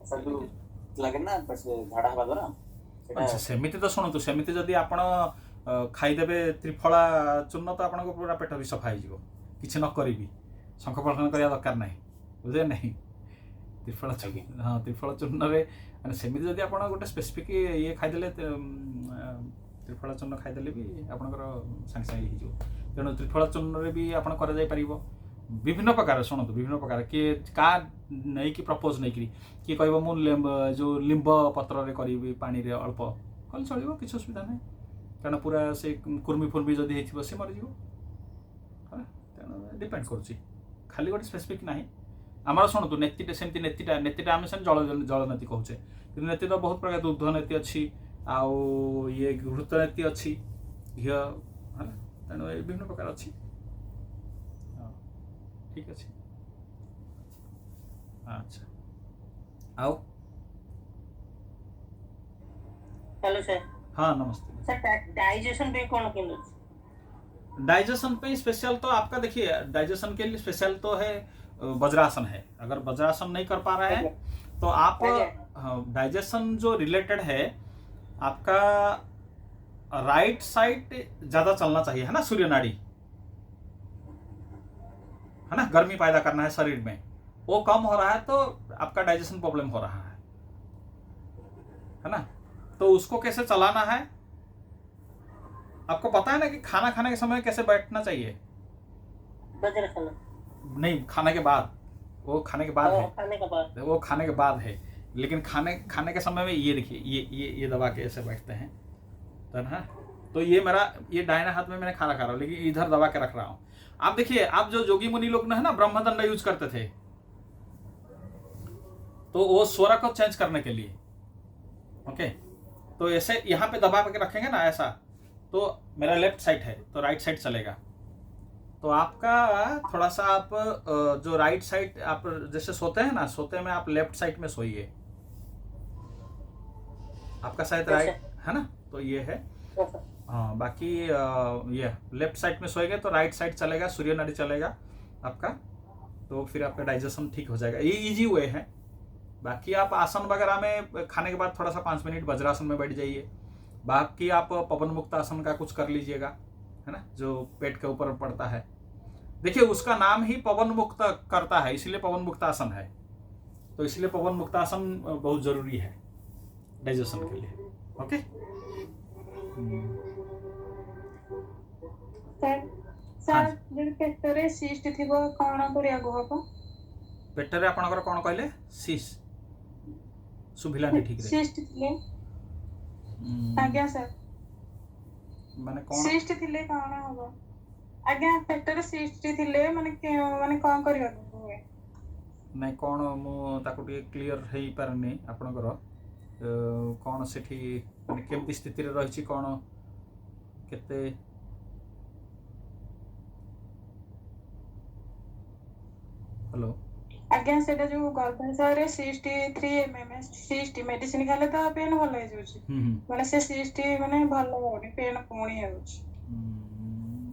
सर जो लागे ना बस झाड़ा हवा द्वारा अच्छा सेमिति तो सुनतु सेमिति जदि आपण खाइदेबे त्रिफला चूर्ण तो आपन को पूरा पेट भी सफा हो किछि न करिबी शंख प्रक्षालन करिया दरकार नहीं बुझे नहीं। त्रिफला चूर्ण हाँ त्रिफला चूर्ण रे माने सेमिति जदि आपण गोटे स्पेसिफिक ये खाइदेले त्रिफला चूर्ण खाइदेले भी आपनकर संग संग ही जो तेणु त्रिफला चूर्ण रे भी आपण करा जाय परिबो। विभिन्न प्रकार शुणु विभिन्न प्रकार किए का नहीं कि प्रपोज नहीं कि किए कह मु जो लिंब पत्र रे करी पानी रे अल्प कल चलो किसी असुविधा नहीं कारण पूरा से कुर्मी फुर्मी जदि हो सी मरीज तेणु डिपेंड करुच्ची खाली गोटे स्पेसिफिक ना आमर शुणु नेतिटा सेमती नेतिटा आम से जल जलनेति कहचे कि नेति तो बहुत प्रकार दुग्ध नेति अच्छी आउ ये घृत नेति अच्छी घी है तेणु विभिन्न प्रकार अच्छी ठीक अच्छे। अच्छा आओ हेलो सर। हाँ नमस्ते सर डाइजेशन पे कौन केंद्र डाइजेशन पे स्पेशल तो आपका देखिए डाइजेशन के लिए स्पेशल तो है वज्रासन है। अगर वज्रासन नहीं कर पा रहे हैं तो आप डाइजेशन जो रिलेटेड है आपका राइट साइड ज्यादा चलना चाहिए है ना सूर्य नाड़ी है ना गर्मी पैदा करना है शरीर में वो कम हो रहा है तो आपका डाइजेशन प्रॉब्लम हो रहा है ना। तो उसको कैसे चलाना है आपको पता है ना कि खाना खाने के समय कैसे बैठना चाहिए नहीं खाने के बाद वो खाने के बाद है वो खाने के बाद है लेकिन खाने के समय में ये देखिए ये दबा के ऐसे बैठते हैं तो ना। तो ये मेरा ये दाहिना हाथ में मैंने खाना खा रहा हूँ लेकिन इधर दबा के रख रहा हूँ। आप देखिए आप जो जोगी मुनि लोग ना है ना ब्रह्मदंड यूज करते थे तो वो स्वर को चेंज करने के लिए ओके तो ऐसे यहाँ पे दबा के रखेंगे ना ऐसा तो मेरा लेफ्ट साइड है तो राइट साइड चलेगा। तो आपका थोड़ा सा आप जो राइट साइड आप जैसे सोते हैं ना सोते में आप लेफ्ट साइड में सोइए आपका शायद राइट है ना तो ये है हाँ बाकी ये लेफ्ट साइड में सोएंगे तो राइट साइड चलेगा सूर्य नाड़ी चलेगा आपका तो फिर आपका डाइजेशन ठीक हो जाएगा। ये इजी वे है। बाकी आप आसन वगैरह में खाने के बाद थोड़ा सा 5 मिनट वज्रासन में बैठ जाइए। बाकी आप पवन मुक्त आसन का कुछ कर लीजिएगा है ना जो पेट के ऊपर पड़ता है। देखिए उसका नाम ही पवन मुक्त करता है इसलिए पवन मुक्त आसन है तो इसलिए पवन मुक्त आसन बहुत जरूरी है डाइजेशन के लिए ओके। सर जब पेटरे सिस्ट थिबो कोन करिया गहको पेटरे आपनकर कोन कहले सिस्ट सुभिला नहीं ठीक रे सिस्ट थिले आज्ञा सर माने कोन सिस्ट थिले कोन होबो आज्ञा पेटरे सिस्ट थिले माने कोन करिया हुए ନାଇଁ କ'ଣ ମୁଁ ତାକୁ ଟିକେ କ୍ଲିଅର ହେଇପାରୁନି ଆପଣଙ୍କର କ'ଣ ସେଠି ମାନେ କେମିତି ସ୍ଥିତିରେ ରହିଛି କ'ଣ କେତେ ହ୍ୟାଲୋ ଆଜ୍ଞା ସେଟା ଯୋଉ ଗର୍ଭାଶୟରେ 63 mm 60 ମେଡିସିନ ଖାଇଲେ ତ ପେନ୍ ଭଲ ହେଇଯାଉଛି ମାନେ ସେ 60 ମାନେ ଭଲ ହଉନି ପେନ୍ ପୁଣି ହେଉଛି।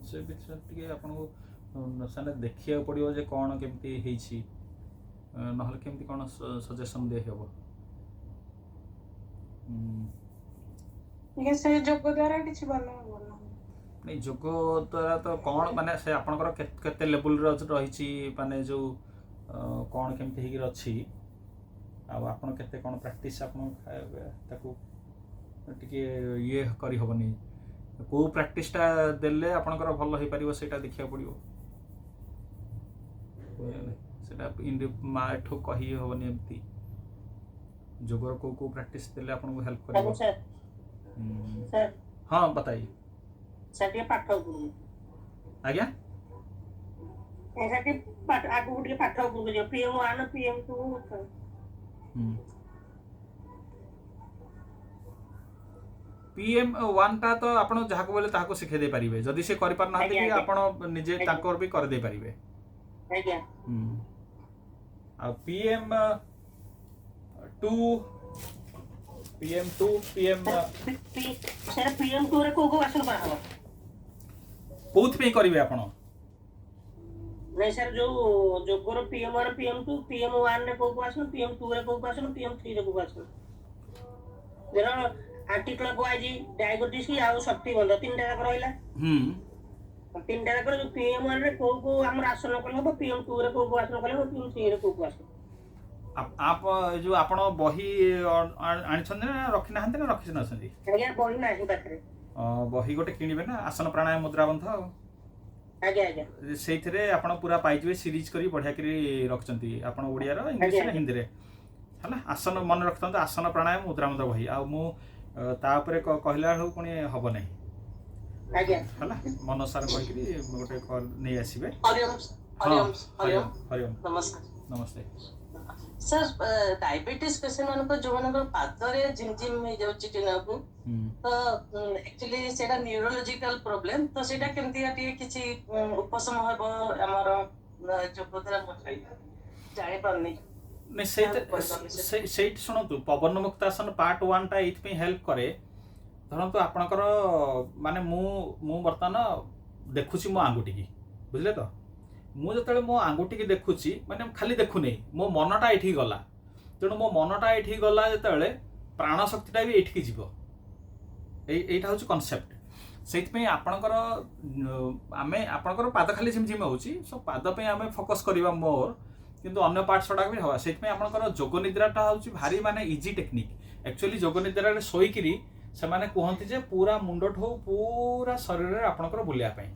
ସେ ବିଷୟରେ ଟିକେ ଆପଣଙ୍କୁ ସେମାନେ ଦେଖିବାକୁ ପଡ଼ିବ ଯେ କ'ଣ କେମିତି ହେଇଛି ନହେଲେ କେମିତି କ'ଣ ସଜେସନ୍ ଦେଇହେବ। ସେ ଯୋଗ ଦ୍ୱାରା କିଛି ଭଲ ହବନି। ନାଇଁ ଯୋଗ ଦ୍ୱାରା ତ କ'ଣ ମାନେ ସେ ଆପଣଙ୍କର କେତେ ଲେବୁଲ୍ର ରହିଛି ମାନେ ଯେଉଁ କ'ଣ କେମିତି ହେଇକି ଅଛି ଆଉ ଆପଣ କେତେ କ'ଣ ପ୍ରାକ୍ଟିସ୍ ଆପଣ ତାକୁ ଟିକେ ଇଏ କରିହେବନି କେଉଁ ପ୍ରାକ୍ଟିସ୍ଟା ଦେଲେ ଆପଣଙ୍କର ଭଲ ହେଇପାରିବ ସେଇଟା ଦେଖିବାକୁ ପଡ଼ିବ ସେଇଟା ଏଠୁ କହି ହେବନି ଏମିତି ଯୋଗର କେଉଁ କେଉଁ ପ୍ରାକ୍ଟିସ୍ ଦେଲେ ଆପଣଙ୍କୁ ହେଲ୍ପ କରିବ। ହଁ बताइए सर ଟିକେ ପାଠ ଉପରକୁ ଆଜ୍ଞା ଏଠି ଆଗକୁ ଟିକେ ପାଠ ଉପରକୁ ଯିବ PM1 PM2 PM1 ଟା ତ ଆପଣ ଯାହାକୁ ବୋଲେ ତାହାକୁ ଶିଖେଇ ଦେଇ ପାରିବେ ଯଦି ସେ କରିପାରୁନାହାନ୍ତି ବି ଆପଣ ନିଜେ ତାଙ୍କର ବି କରିଦେଇ ପାରିବେ ଆଜ୍ଞା ଆଉ PM2 PM2 सर PM2 रे को आसन कराहब कोथ पे करिवे आपण नहीं सर जो जोगर PM1 PM2 PM1 रे को आसन PM2 रे को आसन PM3 रे को आसन जरा आर्टिकल को आजी डायबिटीज की आ शक्ति बंद तीनटा जाक रहला तीनटा जाक जो PM1 रे को हमर आसन कल हो PM2 रे को आसन कल हो PM3 रे को आसन आप जो आपण बही आनिछन ना रखि नाहंते ना रखि नसंती आज्ञा बही नाही पाखरे बही गोटे किनिबे ना आसन प्राणायाम मुद्रा बंध आज्ञा आज्ञा सेइथरे आपण पूरा पाइजबे सीरीज करी बढ़िया करी रखचंती आपण ओडिया रो इंग्लिश रे हिंदी रे हला आसन मन रखतंत आसन प्राणायाम मुद्रा बंध बही आ मु ता ऊपर कहला हो पुनी हबो नाही आज्ञा हला मन सार कहि करी गोटे नै आसीबे हरिओम हरिओम हरिओम हरिओम नमस्कार नमस्ते सर डायबिटीज पेशेंट मानक जो मानक पादरे झिमझिम हो जाउची टिना को तो एक्चुअली सेटा न्यूरोलॉजिकल प्रॉब्लम तो सेटा केमती आटी किछि उपशम हेबो हमर जो प्रथरा जानि पारनी नहीं से शुणु पवन मुक्तासन पार्ट 1 टा एथि हेल्प करे धरंतु आपणकर माने मु बर्तमान देखुची मो आंगुठी की बुझले तो मु जतले मो आंगुठी की देखुची माने खाली देखुनी मो मनटा एठी गला तेणु मो मनटा एठी गला जतले प्राण शक्तिटा भी एठी जीवो एटा होची कांसेप्ट सेति पे आपणकर आमे आपणकर पाद खाली झिमझिम होची सो पाद पे आमे फोकस करिवा मोर किंतु अन्य पार्ट सडा भी हवा सेति पे आपणकर जोग निद्राटा होची भारी माने इजी टेक्निक एक्चुअली जोग निद्रा रे सोई किरी से माने कहंती जे पूरा मुंड ठो पूरा शरीर रे आपणकर बुलिया पई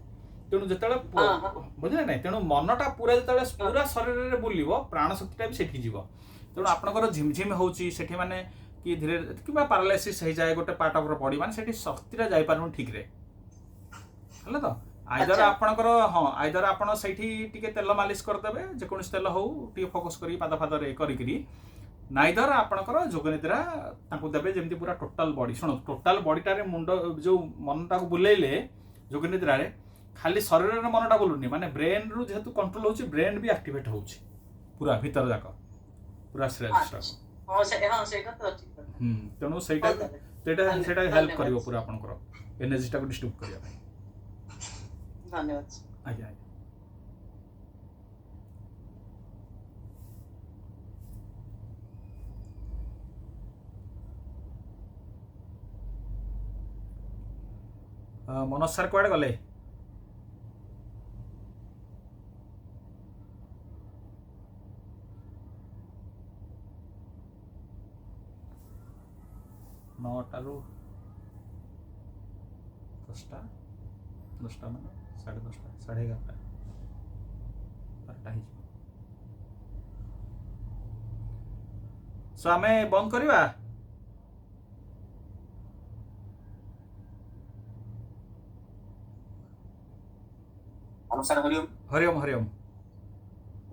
तेणु जतले बुझले नै तेणु मनटा पूरा जतले पूरा शरीर रे बुलिवो प्राण शक्तिटा भी सेठी जीवो तेणु आपणकर झिमझिम होची सेठी माने कि धीरे किबा पैरालिसिस हो जाए गोटे पार्ट ऑफ बॉडी माने सेठी शक्तिटा जाई पारनु ठीक रे हला तो आइदर आपणकर हां आइदर आपण सेठी टिके तेल मालिश कर देबे जे कोनस तेल हो टिके फोकस करी पाद फाद रे करी करी नाइदर आपणकर जोग निद्रा ताकू देबे जेमति पूरा टोटल बॉडी सुनो टोटल बॉडीटा रे मुंड जो मनटा को बुलेइले जोग निद्रा रे खाली शरीर रे मनटा बोलुनी माने ब्रेन रु जेतु कंट्रोल होची ब्रेन भी एक्टिवेट होची पूरा भीतर जाक पूरा श्रेष्ठ हां सेटा तो ठीक तेणु सेटा हेल्प करिवो पूरा आपनकर एनर्जीटा को डिस्ट्रीब्यूट करिया भाई धन्यवाद आज्ञा मनोज सर कुआडे गले नौटारू 10टा माने 10:30 11:30 बारटा ही सो आमे बंद करिवा अनुसार हरिओम हरिओम हरिओम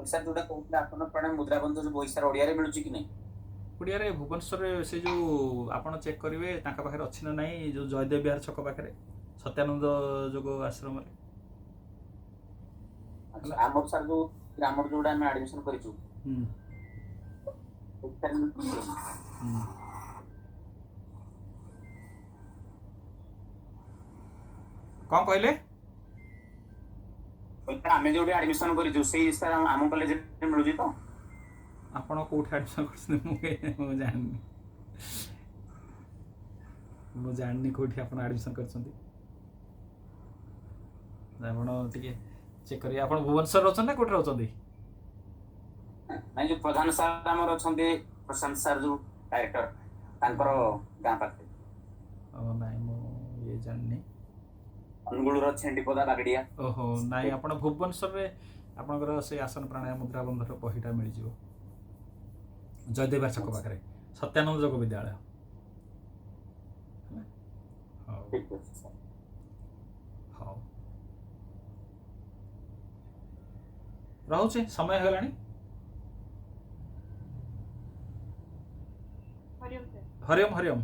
सर जोटा कहते आसन प्राणायाम मुद्रा बंध जो बही सर ओडिया रे मिलुची कि नहीं ଓଡ଼ିଆରେ ଭୁବନେଶ୍ୱରରେ ସେ ଯେଉଁ ଆପଣ ଚେକ୍ କରିବେ ତାଙ୍କ ପାଖରେ ଅଛି ନା ନାହିଁ ଯେଉଁ ଜୟଦେବ ବିହାର ଛକ ପାଖରେ ସତ୍ୟାନନ୍ଦ ଯୋଗ ଆଶ୍ରମରେ ଆମର ସାର୍ ଯୋଉ ଆମର ଯୋଉଟା ଆମେ ଆଡମିସନ କରିଛୁ କ'ଣ କହିଲେ ଆମେ ଯୋଉଠି ଆଡମିସନ କରିଛୁ ସେଇ ସାର୍ ଆମ କଲେଜରେ ମିଳୁଛି ତ ଆପଣ କେଉଁଠି ଆଡ଼ମିସନ୍ କରିଛନ୍ତି ମୁଁ ଜାଣିନି କେଉଁଠି ଆପଣ ଆଡ଼ମିସନ୍ କରିଛନ୍ତି ଆପଣ ଟିକେ ଚେକ୍ କରିବେ ଆପଣ ଭୁବନେଶ୍ୱରରେ ରହୁଛନ୍ତି ନା କେଉଁଠି ରହୁଛନ୍ତି ନାଇଁ ଯୋଉ ପ୍ରଧାନ ସାର୍ ଆମର ଅଛନ୍ତି ପ୍ରଶାନ୍ତ ସାର୍ ଯୋଉ ଡାଇରେକ୍ଟର ତାଙ୍କର ଗାଁ ପାଖରେ ନାଇଁ ମୁଁ ଇଏ ଜାଣିନି ଅନୁଗୁଳର ଛେଣ୍ଡିପଦା ବାଗଡ଼ିଆ ଓହୋ ନାଇଁ ଆପଣ ଭୁବନେଶ୍ୱରରେ ଆପଣଙ୍କର ସେ ଆସନ ପ୍ରାଣାୟାମ ମୁଦ୍ରା ବନ୍ଧର ବହିଟା ମିଳିଯିବ ଜୟଦେବ ଛକ ପାଖରେ ସତ୍ୟାନନ୍ଦ ଯୋଗ ବିଦ୍ୟାଳୟ ହଉ ହଉ ରହୁଛି ସମୟ ହେଇଗଲାଣି Hariom Hariom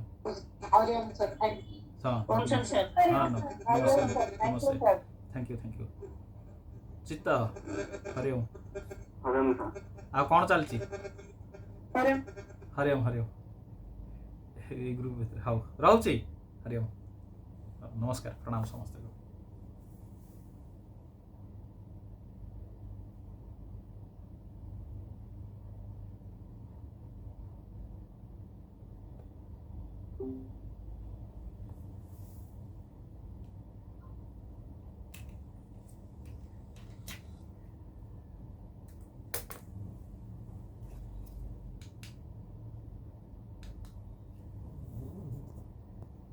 Hariom sir thank you ହଁ ओम सर सर ହଁ ନମସ୍ତେ ଥ୍ୟାଙ୍କ ୟୁ ଚିତ୍ତ ହରିଓମ ଆଉ କ'ଣ ଚାଲିଛି ହରିଓମ ହରିଓମ ଏଇ ଗ୍ରୁପ ଭିତରେ ହଉ ରହୁଛି ହରିଓମ ନମସ୍କାର ପ୍ରଣାମ ସମସ୍ତଙ୍କୁ